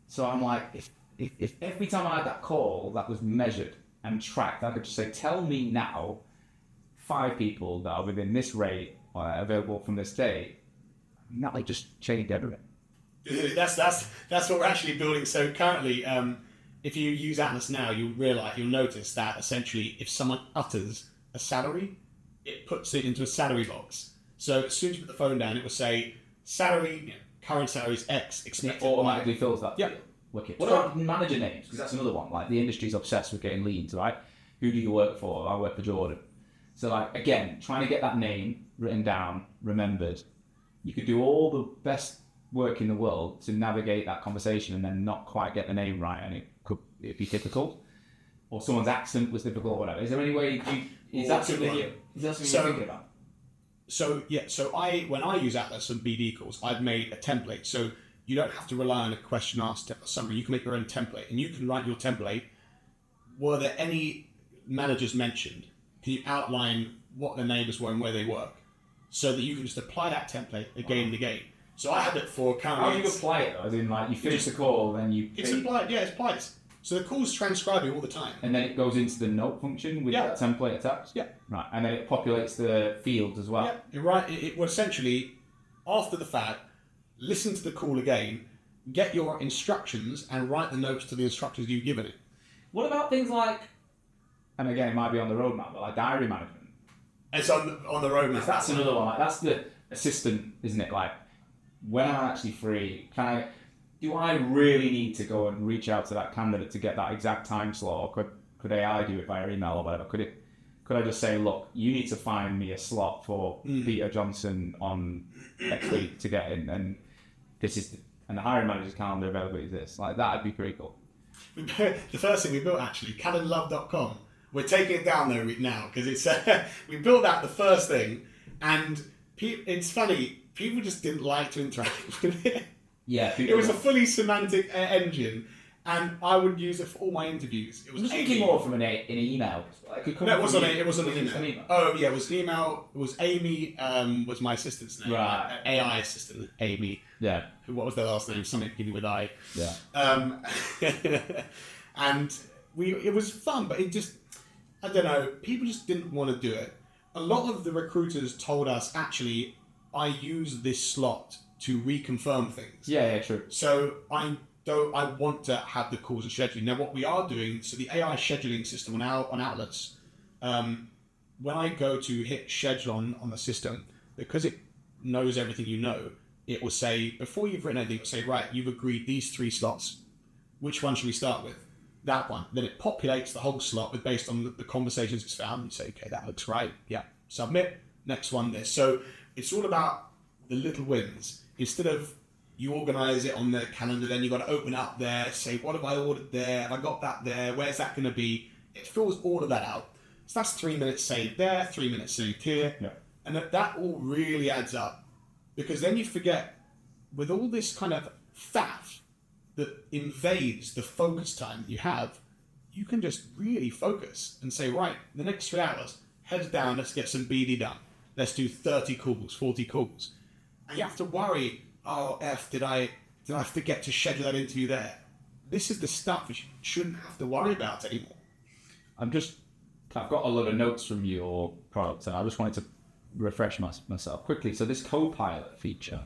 so I'm like, if every time I had that call that was measured and tracked, I could just say, tell me now 5 people that are within this rate available from this date. That like just changed everything. That's what we're actually building. So currently, if you use Atlas now, you'll notice that essentially if someone utters a salary, it puts it into a salary box. So as soon as you put the phone down, it will say salary, current salary is X, expected. It automatically fills that. Yeah. Wicked. What about manager names? Because that's another one. Like the industry's obsessed with getting leads, right? Who do you work for? I work for Jordan. So like again, trying to get that name written down, remembered, you could do all the best work in the world to navigate that conversation and then not quite get the name right, and it'd be difficult, or someone's accent was difficult or whatever. Is there any way is that something you're thinking about? So when I use Atlas and BD calls, I've made a template, so you don't have to rely on a question asked summary. You can make your own template, and you can write your template. Were there any managers mentioned? Can you outline what their neighbours were and where they work, so that you can just apply that template again and again? So I had it for current. How do you apply it though? As in, like, you finish the call, then you. It's applied. Yeah, it's applied. So the call's transcribing all the time. And then it goes into the note function with that template attached. Yeah. Right, and then it populates the fields as well. Yeah, you're right. It will essentially, after the fact, listen to the call again, get your instructions, and write the notes to the instructions you've given it. What about things like, and again, it might be on the roadmap, but like diary management? It's on the roadmap. That's another one. Like, that's the assistant, isn't it? Like, when I'm actually free, do I really need to go and reach out to that candidate to get that exact time slot, or could AI do it via email or whatever? Could I just say, look, you need to find me a slot for Peter Johnson on next week to get in, and and the hiring manager's calendar availability is this. Like, that'd be pretty cool. The first thing we built, actually, calendlove.com. We're taking it down though now because it's we built that the first thing, and it's funny, people just didn't like to interact with it. Yeah, it was a fully semantic engine, and I would use it for all my interviews. It was thinking more from an email. No, it wasn't an email. Oh yeah, it was an email. It was Amy. Was my assistant's name. Right. AI assistant Amy. Yeah. What was their last name? Something beginning with I. Yeah. And it was fun, but it just, I don't know. People just didn't want to do it. A lot of the recruiters told us, actually, I use this slot to reconfirm things. Yeah, true. So I want to have the calls and scheduling. Now, what we are doing, so the AI scheduling system on Atlas, when I go to hit schedule on the system, because it knows everything you know, it will say, before you've written anything, it will say, right, you've agreed these 3 slots. Which one should we start with? That one. Then it populates the whole slot based on the conversations it's found. You say, okay, that looks right. Yeah. Submit. Next one this. So it's all about the little wins. Instead of you organise it on the calendar, then you've got to open up there, say, what have I ordered there? Have I got that there? Where's that going to be? It fills all of that out. So that's 3 minutes saved there, 3 minutes saved here. Yeah. And that all really adds up. Because then you forget, with all this kind of faff that invades the focus time that you have, you can just really focus and say, right, the next 3 hours, heads down, let's get some BD done. Let's do 30 calls, 40 calls. And you have to worry, oh, did I forget to schedule that interview there? This is the stuff which you shouldn't have to worry about anymore. I've got a lot of notes from your product, and I just wanted to refresh myself quickly. So this Copilot feature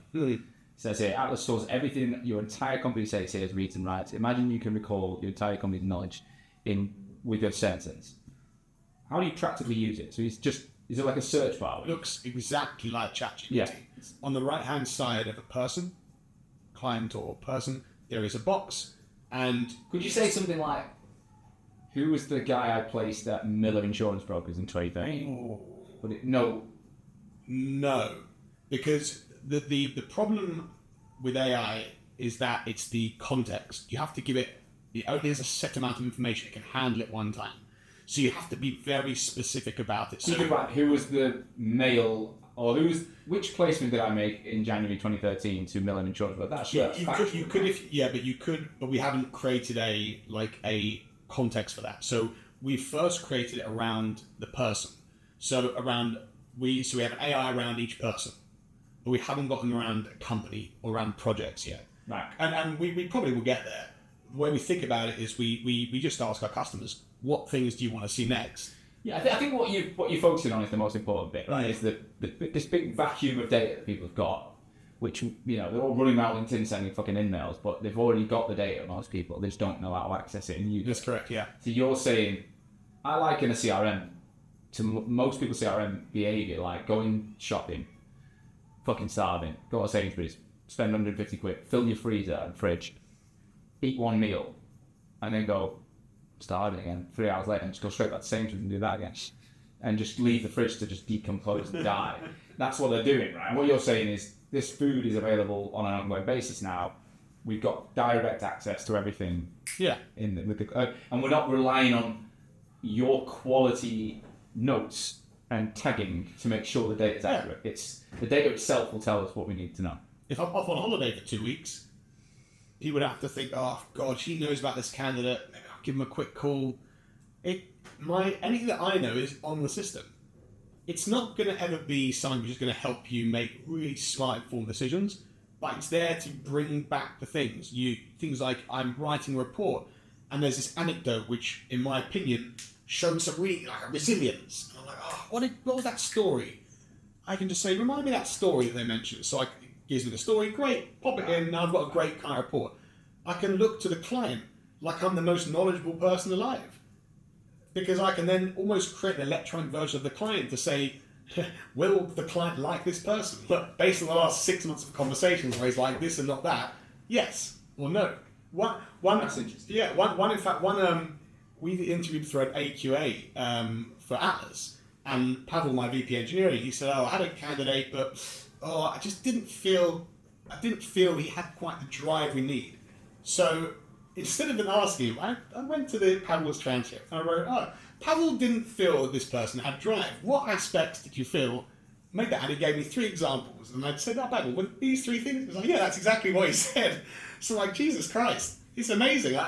says here, Atlas stores everything your entire company says, reads and writes. Imagine you can recall your entire company's knowledge with your sentence. How do you practically use it? So is it like a search bar? It looks exactly like ChatGPT. Yeah. On the right-hand side of a person, client or person, there is a box, and... Could you say something like, who was the guy I placed at Miller Insurance Brokers in 2013? No, because the problem with AI is that it's the context. You have to give it, it only has a set amount of information it can handle at one time. So you have to be very specific about it. So who was the male, or which placement did I make in January 2013 to Miller Insurance? But that's you could, but we haven't created a context for that. So we first created it around the person. So we have an AI around each person, but we haven't gotten around a company or around projects yet. Right. And we probably will get there. The way we think about it is we just ask our customers, what things do you want to see next? Yeah, I think what you're focusing on is the most important bit, right? Is this big vacuum of data that people have got, which, they're all running around LinkedIn sending fucking emails, but they've already got the data, most people. They just don't know how to access it and use it. That's correct, yeah. So you're saying, I liken a CRM to most people's CRM behaviour, like going shopping, fucking starving, go to Sainsbury's, spend 150 quid, fill your freezer and fridge, eat one meal, and then go starving again 3 hours later and just go straight back to Sainsbury's and do that again. And just leave the fridge to just decompose and die. That's what they're doing, right? And what you're saying is, this food is available on an ongoing basis now. We've got direct access to everything. Yeah. And we're not relying on your quality notes and tagging to make sure the data is accurate. It's the data itself will tell us what we need to know. If I'm off on holiday for 2 weeks, he would have to think, oh God, she knows about this candidate. Maybe I'll give him a quick call. Anything that I know is on the system. It's not going to ever be something which is going to help you make really smart, informed decisions, but it's there to bring back the things. Things like I'm writing a report, and there's this anecdote which, in my opinion, shows some really like a resilience. And I'm like, oh, what was that story? I can just say, remind me of that story that they mentioned. So it gives me the story. Great, pop it in. Now I've got a great kind of report. I can look to the client like I'm the most knowledgeable person alive. Because I can then almost create an electronic version of the client to say, will the client like this person? But based on the last 6 months of conversations where he's like this and not that, yes or no. That's interesting. Yeah, in fact, we interviewed for an AQA for Atlas, and Pavel, my VP engineering, he said, I had a candidate, but I just didn't feel he had quite the drive we need. So instead of asking him, I went to the Pavel's transcript and I wrote, Pavel didn't feel that this person had drive. What aspects did you feel made that? And he gave me 3 examples. And I said, Pavel, were these 3 things? He was like, yeah, that's exactly what he said. So like, Jesus Christ, it's amazing.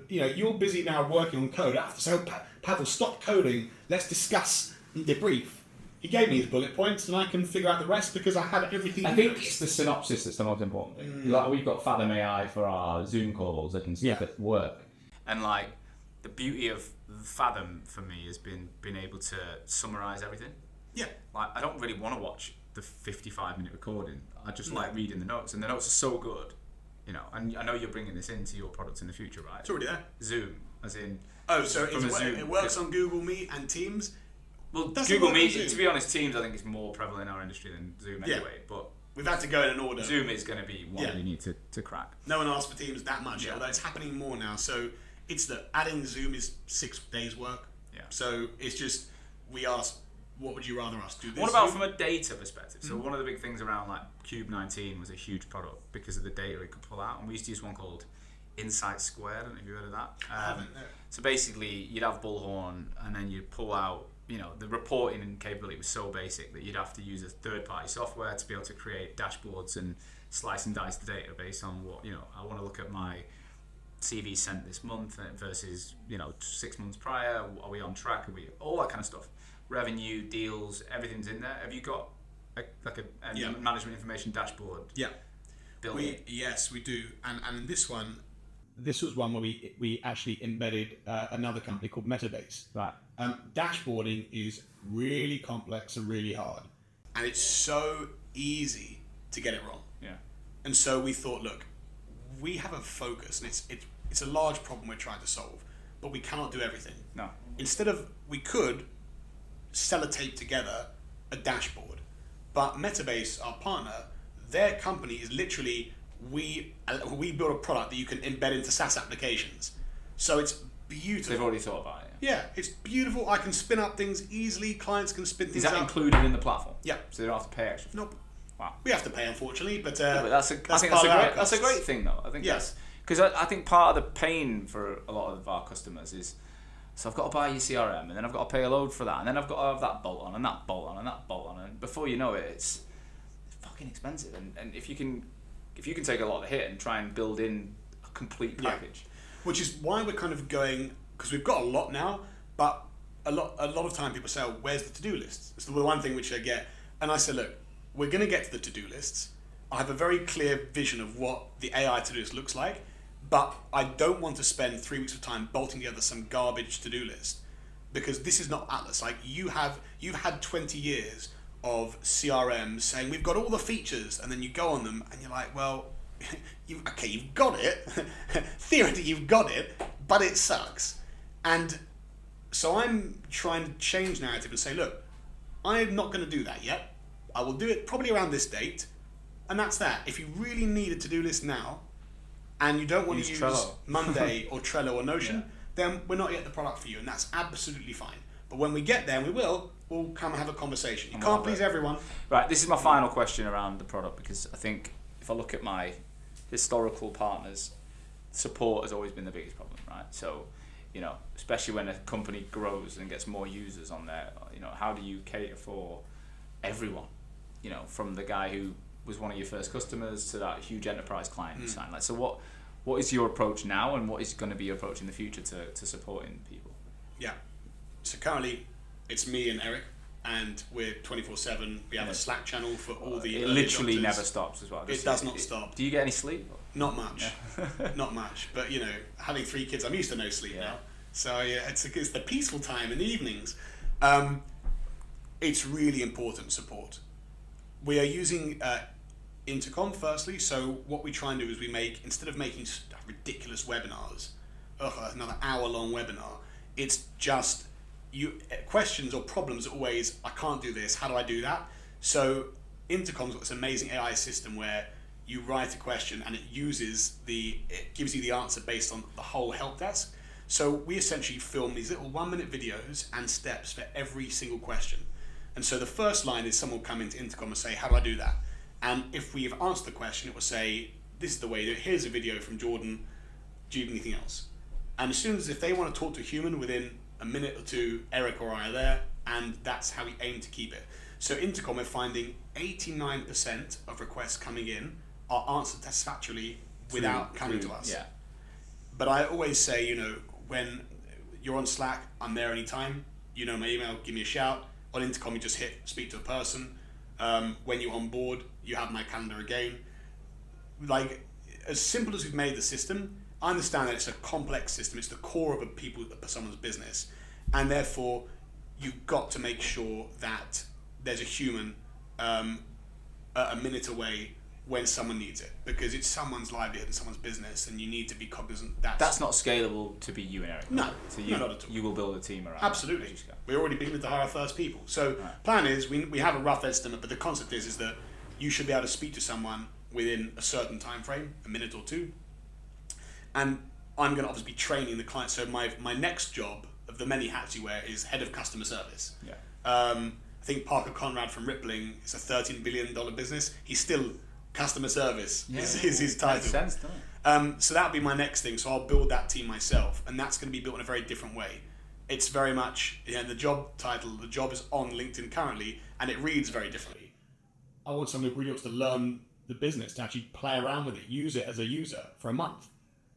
You're busy now working on code. So Pavel, stop coding. Let's discuss and debrief. He gave me his bullet points, and I can figure out the rest because I had everything. I think it's the synopsis that's the most important thing. Like we've got Fathom AI for our Zoom calls that can work. And like the beauty of Fathom for me has been being able to summarize everything. Yeah. Like I don't really want to watch the 55-minute recording. I just like reading the notes, and the notes are so good. And I know you're bringing this into your products in the future, right? It's already there. Zoom, as in. Oh, so it works on Google Meet and Teams. Well, Google Meet, to be honest, Teams I think is more prevalent in our industry than Zoom anyway. But we've had to go in an order. Zoom is going to be one you need to crack. No one asks for Teams that much, although it's happening more now. So it's that adding Zoom is 6 days' work. Yeah. So it's just we ask, what would you rather us do? This what about from a data perspective? So one of the big things around like Cube 19 was a huge product because of the data it could pull out, and we used to use one called Insight Square. I don't know if you've heard of that. I haven't. No. So basically, you'd have Bullhorn, and then you'd pull out. The reporting capability was so basic that you'd have to use a third-party software to be able to create dashboards and slice and dice the data based on what, I want to look at my CV sent this month versus, 6 months prior. Are we on track? All that kind of stuff. Revenue, deals, everything's in there. Have you got a management information dashboard? Yeah. Yes, we do. And this was one where we actually embedded another company called Metabase. Right. Dashboarding is really complex and really hard, and it's so easy to get it wrong. Yeah. And so we thought, look, we have a focus, and it's a large problem we're trying to solve, but we cannot do everything. No. We could sellotape together a dashboard, but Metabase, our partner, their company is literally we build a product that you can embed into SaaS applications. So it's beautiful. They've already thought about it. Yeah, it's beautiful. I can spin up things easily. Clients can spin things up. Is that included in the platform? Yeah. So they don't have to pay extra? Nope. Wow. We have to pay, unfortunately, but that's a great thing, though. I think that's because I think part of the pain for a lot of our customers is, so I've got to buy your CRM, and then I've got to pay a load for that, and then I've got to have that bolt on, and that bolt on, and that bolt on, and before you know it, it's fucking expensive. And if you can take a lot of the hit and try and build in a complete package, which is why we're kind of going, because we've got a lot now, but a lot of time people say, where's the to-do list? It's the one thing which I get, and I say, look, we're going to get to the to-do lists. I have a very clear vision of what the AI to-do list looks like, but I don't want to spend 3 weeks of time bolting together some garbage to-do list, because this is not Atlas. Like you've had 20 years of CRM saying we've got all the features, and then you go on them and you're like, well, you've got it. Theoretically, you've got it, but it sucks. And so I'm trying to change narrative and say, look, I'm not going to do that yet. I will do it probably around this date, and that's that. If you really need a to-do list now, and you don't want to use Trello. Monday or Trello or Notion, then we're not yet the product for you, and that's absolutely fine. But when we get there, and we will, will come have a conversation. You I'm can't all please about it. everyone. Right, this is my final question around the product, because I think if I look at my historical partners, support has always been the biggest problem, right? So, especially when a company grows and gets more users on there, how do you cater for everyone? From the guy who was one of your first customers to that huge enterprise client you signed. Like, so what is your approach now, and what is going to be your approach in the future to supporting people? Yeah. So currently, it's me and Eric, and we're 24/7. We have a Slack channel for all the. It literally never stops as well. It does not stop. Do you get any sleep? Not much, not much. But having 3 kids, I'm used to no sleep now. So it's the peaceful time in the evenings. It's really important support. We are using Intercom firstly. So what we try and do is instead of making ridiculous webinars, another hour-long webinar, it's just questions or problems are always, I can't do this, how do I do that? So Intercom's got this amazing AI system where you write a question and it gives you the answer based on the whole help desk. So we essentially film these little 1-minute videos and steps for every single question. And so the first line is someone will come into Intercom and say, how do I do that? And if we've answered the question, it will say, this is the way to do it. Here's a video from Jordan. Do you have anything else? And as soon as if they want to talk to a human, within a minute or two, Eric or I are there, and that's how we aim to keep it. So Intercom, we're finding 89% of requests coming in are answered satisfactorily without coming to us. Yeah. But I always say, when you're on Slack, I'm there anytime. My email, give me a shout. On Intercom, you just hit speak to a person. When you're on board, you have my calendar again. Like, as simple as we've made the system, I understand that it's a complex system. It's the core of someone's business. And therefore, you've got to make sure that there's a human a minute away when someone needs it, because it's someone's livelihood and someone's business, and you need to be cognizant that's not scalable to be you and Eric. No, so not at all. You will build a team around Absolutely. that. We're already beginning to hire our first people. So plan is, we have a rough estimate, but the concept is that you should be able to speak to someone within a certain time frame, a minute or two. And I'm going to obviously be training the client. So my next job of the many hats you wear is head of customer service. Yeah. I think Parker Conrad from Rippling is a $13 billion business. He's still customer service is his title. Makes sense, doesn't it? So that'll be my next thing. So I'll build that team myself, and that's going to be built in a very different way. It's very much the job title. The job is on LinkedIn currently, and it reads very differently. I want someone who really wants to learn the business, to actually play around with it, use it as a user for a month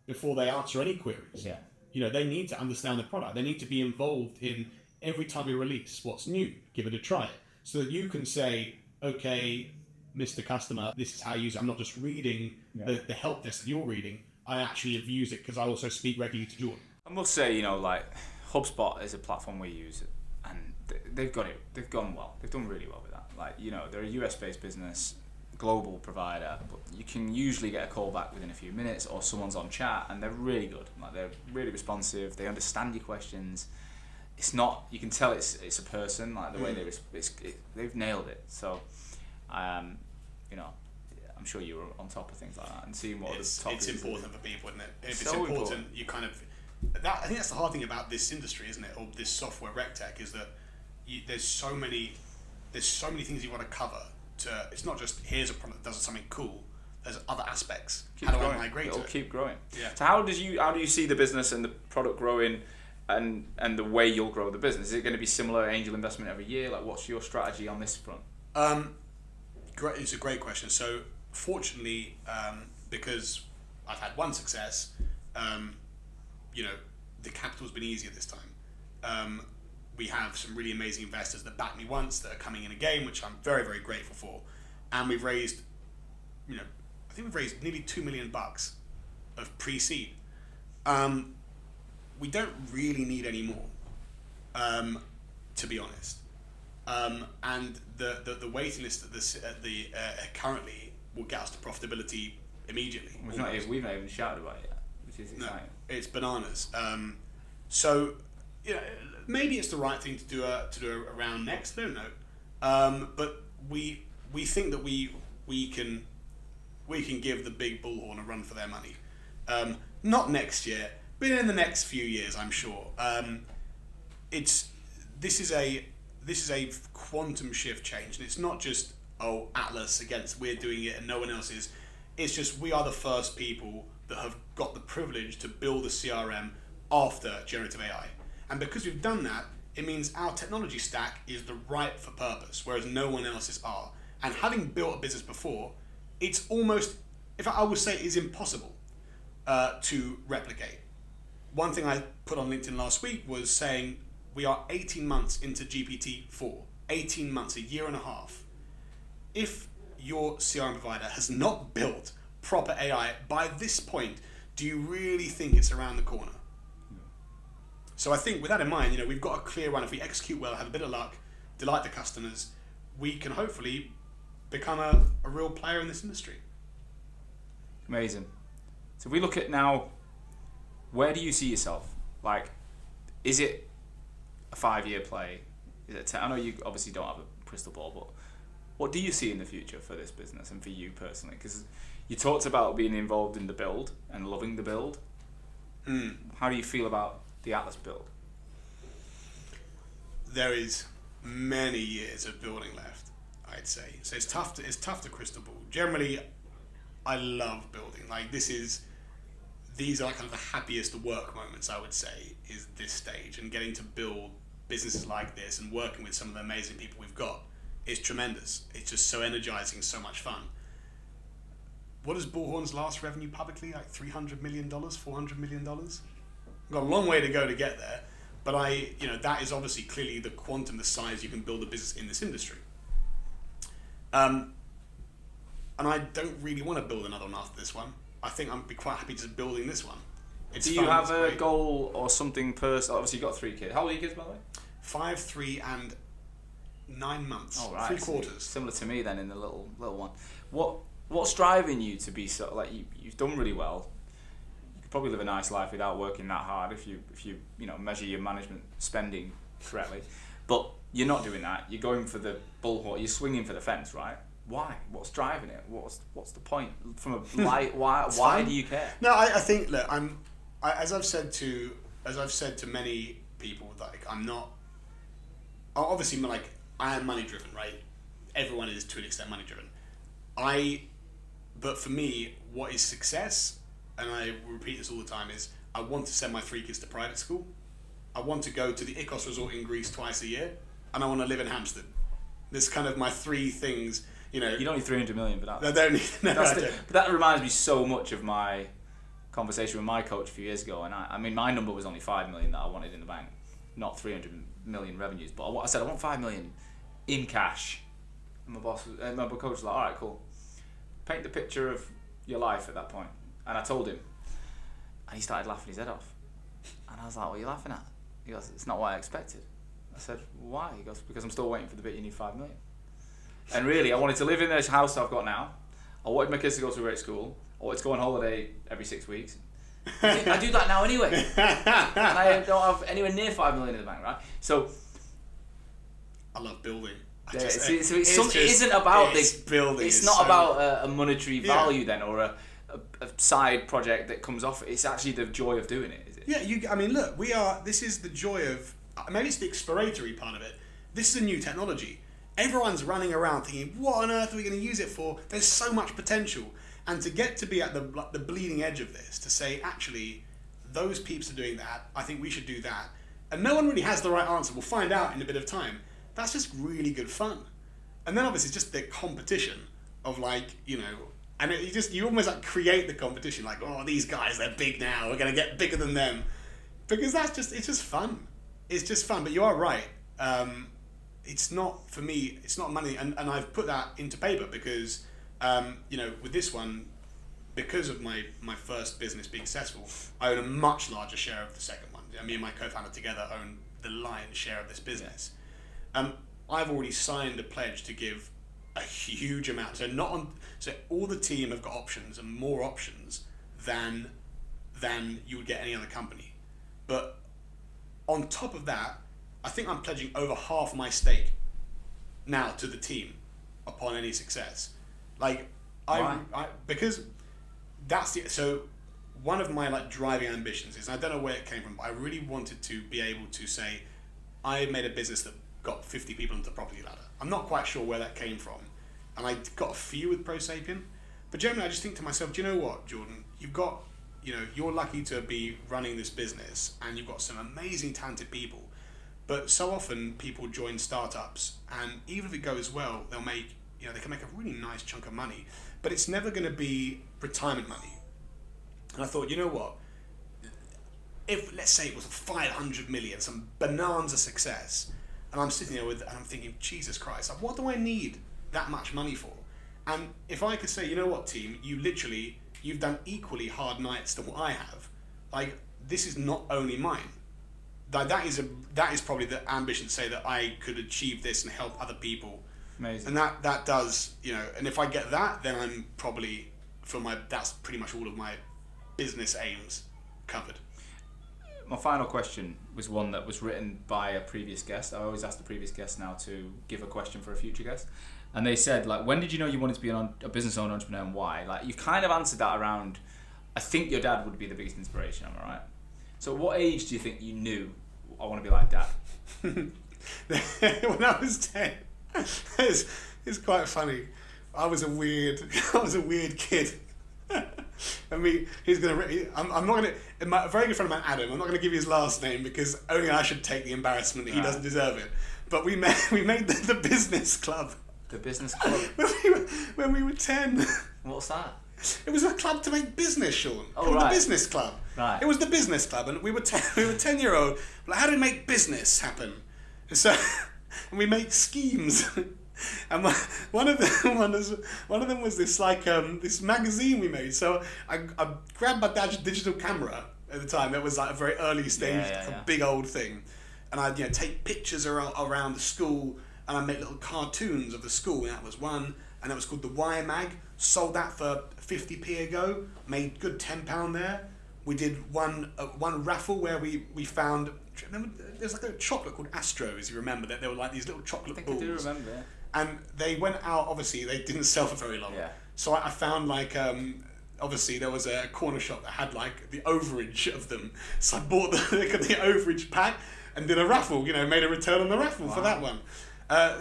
before they answer any queries. Yeah. They need to understand the product. They need to be involved in every time we release what's new. Give it a try, so that you can say, okay, Mr. Customer, this is how you use it. I'm not just reading the help desk that you're reading. I actually have used it because I also speak regularly to Jordan. I must say, HubSpot is a platform we use, and they've got it. They've gone well. They've done really well with that. They're a US-based business, global provider, but you can usually get a call back within a few minutes, or someone's on chat, and they're really good. They're really responsive. They understand your questions. It's not. You can tell it's a person. The way they've nailed it. So. I'm sure you were on top of things like that and seeing what it's important for people, isn't it? If it's important, you kind of I think that's the hard thing about this industry, isn't it? Or this software rec tech, is that there's so many things you want to cover. It's not just here's a product that does something cool. There's other aspects. How do I migrate to it? Keep growing. Yeah. So how do you see the business and the product growing, and the way you'll grow the business? Is it going to be similar angel investment every year? What's your strategy on this front? It's a great question. So fortunately, because I've had one success, the capital's been easier this time. We have some really amazing investors that backed me once, that are coming in again, which I'm very, very grateful for. And we've raised, I think we've raised nearly $2 million of pre-seed. We don't really need any more, to be honest. And the waiting list at the currently will get us to profitability immediately. We've not even shouted about it yet, which is exciting. No, it's bananas. So maybe it's the right thing to do a round next. I don't know, but we think that we can give the big bullhorn a run for their money. Not next year, but in the next few years, I'm sure. this is a quantum shift change, and it's not just Atlas against we're doing it and no one else is. It's just we are the first people that have got the privilege to build a CRM after generative AI, and because we've done that, it means our technology stack is the right for purpose, whereas no one else's are. And having built a business before, it's almost, if I would say, is impossible to replicate. One thing I put on LinkedIn last week was saying we are 18 months into GPT-4, 18 months, a year and a half. If your CRM provider has not built proper AI by this point, do you really think it's around the corner? So I think with that in mind, we've got a clear run. If we execute well, have a bit of luck, delight the customers, we can hopefully become a real player in this industry. Amazing. So if we look at now, where do you see yourself? Like, is it a 5-year play? Is it I know you obviously don't have a crystal ball, but what do you see in the future for this business and for you personally? Because you talked about being involved in the build and loving the build. How do you feel about the Atlas build? There is many years of building left, I'd say. So it's tough to crystal ball. Generally, I love building. Like these are kind of the happiest work moments, I would say, is this stage, and getting to build businesses like this and working with some of the amazing people we've got is tremendous. It's just so energizing, so much fun. What is Bullhorn's last revenue publicly? Like $300 million, $400 million? We've got a long way to go to get there, but that is obviously clearly the quantum, the size you can build a business in this industry. And I don't really want to build another one after this one. I think I'd be quite happy just building this one. Do you have a goal or something personal? Obviously, you've got 3 kids. How old are your kids, by the way? 5, 3, and 9 months. Oh, right. 3 quarters. Similar to me then in the little one. What's driving you to be so, like, you've done really well. You could probably live a nice life without working that hard if you measure your management spending correctly. But you're not doing that. You're going for the bullhorn. You're swinging for the fence, right? Why? What's driving it? What's the point? From a why do you care? No, I think, look, as I've said to many people, like I'm not. Obviously, like I am money driven, right? Everyone is to an extent money driven. But for me, what is success, and I repeat this all the time, is I want to send my 3 kids to private school. I want to go to the Icos resort in Greece twice a year, and I want to live in Hampstead. This kind of my 3 things. You don't need 300 million for that. I don't need. No, but that reminds me so much of my conversation with my coach a few years ago, and I mean my number was only 5 million that I wanted in the bank, not 300 million revenues. But I said I want 5 million in cash. And my coach was like, all right, cool. Paint the picture of your life at that point. And I told him, and he started laughing his head off. And I was like, what are you laughing at? He goes, it's not what I expected. I said, why? He goes, because I'm still waiting for the bit you need 5 million. And really, I wanted to live in this house I've got now. I wanted my kids to go to a great school. I wanted to go on holiday every 6 weeks. I do that now anyway. And I don't have anywhere near 5 million in the bank, right? So I love building. It isn't about this building. It's not about a monetary value then, or a side project that comes off. It's actually the joy of doing it, is it? Yeah, look, this is the joy of, maybe it's the exploratory part of it. This is a new technology. Everyone's running around thinking, what on earth are we going to use it for? There's so much potential. And to get to be at the bleeding edge of this, to say, actually, those peeps are doing that, I think we should do that. And no one really has the right answer. We'll find out in a bit of time. That's just really good fun. And then obviously just the competition of and you almost like create the competition, like, oh, these guys, they're big now, we're going to get bigger than them. Because it's just fun. It's just fun. But you are right. It's not, for me, it's not money. And I've put that into paper because, with this one, because of my first business being successful, I own a much larger share of the second one. Me and my co-founder together own the lion's share of this business. I've already signed a pledge to give a huge amount. So all the team have got options, and more options than you would get any other company. But on top of that, I think I'm pledging over half my stake now to the team upon any success. Because so one of my driving ambitions is, and I don't know where it came from, but I really wanted to be able to say, I made a business that got 50 people onto the property ladder. I'm not quite sure where that came from. And I got a few with ProSapient. But generally, I just think to myself, do you know what, Jordan? You're lucky to be running this business and you've got some amazing, talented people. But so often people join startups, and even if it goes well, they can make a really nice chunk of money, but it's never going to be retirement money. And I thought, you know what? If, let's say it was 500 million, some bonanza success, and I'm sitting there and I'm thinking, Jesus Christ, what do I need that much money for? And if I could say, you know what, team, you've done equally hard nights than what I have. Like, this is not only mine. That is probably the ambition to say that I could achieve this and help other people. Amazing. And that does, and if I get that, then I'm probably, that's pretty much all of my business aims covered. My final question was one that was written by a previous guest. I always ask the previous guest now to give a question for a future guest. And they said, like, when did you know you wanted to be a business owner, entrepreneur, and why? Like, you kind of answered that around, I think your dad would be the biggest inspiration, am I right? So at what age do you think you knew, I want to be like Dad? When I was 10, it's quite funny. I was a weird kid. I mean, I'm not gonna. A very good friend of mine, Adam. I'm not gonna give you his last name because only I should take the embarrassment. He doesn't deserve it. But we made the business club. The business club. when we were 10. What's that? It was a club to make business, Sean. Oh, Called right. the business club. Right. It was the business club, and we were 10-year-old. Like, how do we make business happen? And so, and we make schemes. And one of them was this this magazine we made. So I grabbed my dad's digital camera at the time. That was like a very early stage, a big old thing. And I'd take pictures around the school, and I'd make little cartoons of the school. And that was one, and that was called the Y Mag. Sold that for 50p a go. Made good £10 there. We did one raffle where we found. There's like a chocolate called Astros. You remember that there were like these little chocolate balls. I do remember. Yeah. And they went out. Obviously, they didn't sell for very long. Yeah. So I found obviously there was a corner shop that had like the overage of them. So I bought the overage pack and did a raffle. Made a return on the raffle for that one.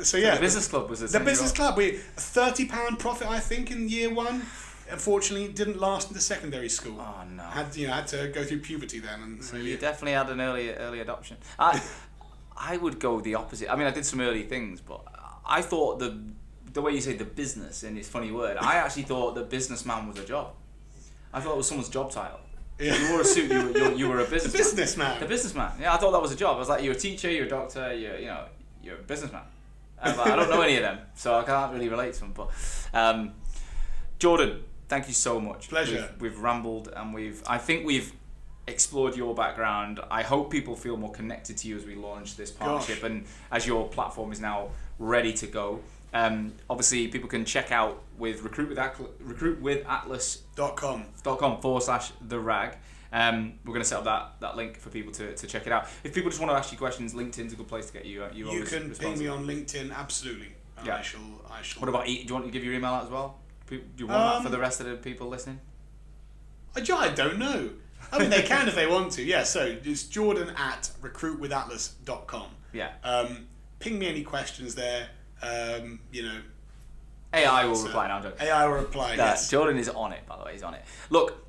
So the business club was the business club. We £30 profit, I think, in year one. Unfortunately, didn't last into secondary school. Oh no! Had to go through puberty then, and so you definitely had an early adoption. I would go the opposite. I mean, I did some early things, but I thought the way you say the business in this funny word, I actually thought the businessman was a job. I thought it was someone's job title. Yeah. You wore a suit. You were a businessman. The businessman. The businessman. Yeah, I thought that was a job. I was like, you're a teacher, you're a doctor, you're a businessman. But I don't know any of them, so I can't really relate to them. But Jordan, thank you so much. Pleasure. We've rambled and I think we've explored your background. I hope people feel more connected to you as we launch this partnership and as your platform is now ready to go. Obviously, people can check out with recruitwithatlas.com/therag. We're going to set up that link for people to check it out. If people just want to ask you questions, LinkedIn's a good place to get you. You can ping me on LinkedIn, absolutely. Yeah. I shall. What about, do you want to give your email out as well? Do you want that for the rest of the people listening? I don't know. I mean, they can if they want to. Yeah, so it's Jordan at recruitwithatlas.com. Yeah. Ping me any questions there. AI will reply now. AI will reply, yes. Jordan is on it, by the way. He's on it. Look,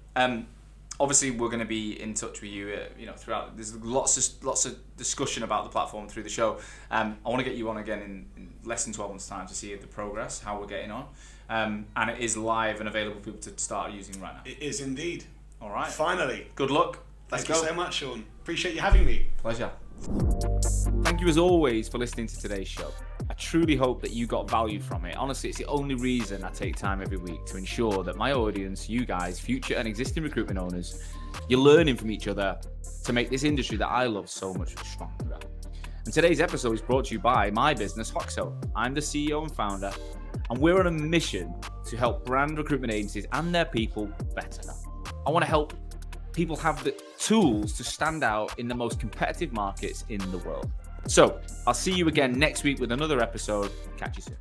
obviously we're going to be in touch with you, throughout. There's lots of discussion about the platform through the show. I want to get you on again in less than 12 months' time to see the progress, how we're getting on. And it is live and available for people to start using right now. It is indeed. All right. Finally. Good luck. Thank you so much, Sean. Appreciate you having me. Pleasure. Thank you as always for listening to today's show. I truly hope that you got value from it. Honestly, it's the only reason I take time every week to ensure that my audience, you guys, future and existing recruitment owners, you're learning from each other to make this industry that I love so much stronger. And today's episode is brought to you by my business, Hoxo. I'm the CEO and founder, and we're on a mission to help brand recruitment agencies and their people better. I want to help people have the tools to stand out in the most competitive markets in the world. So I'll see you again next week with another episode. Catch you soon.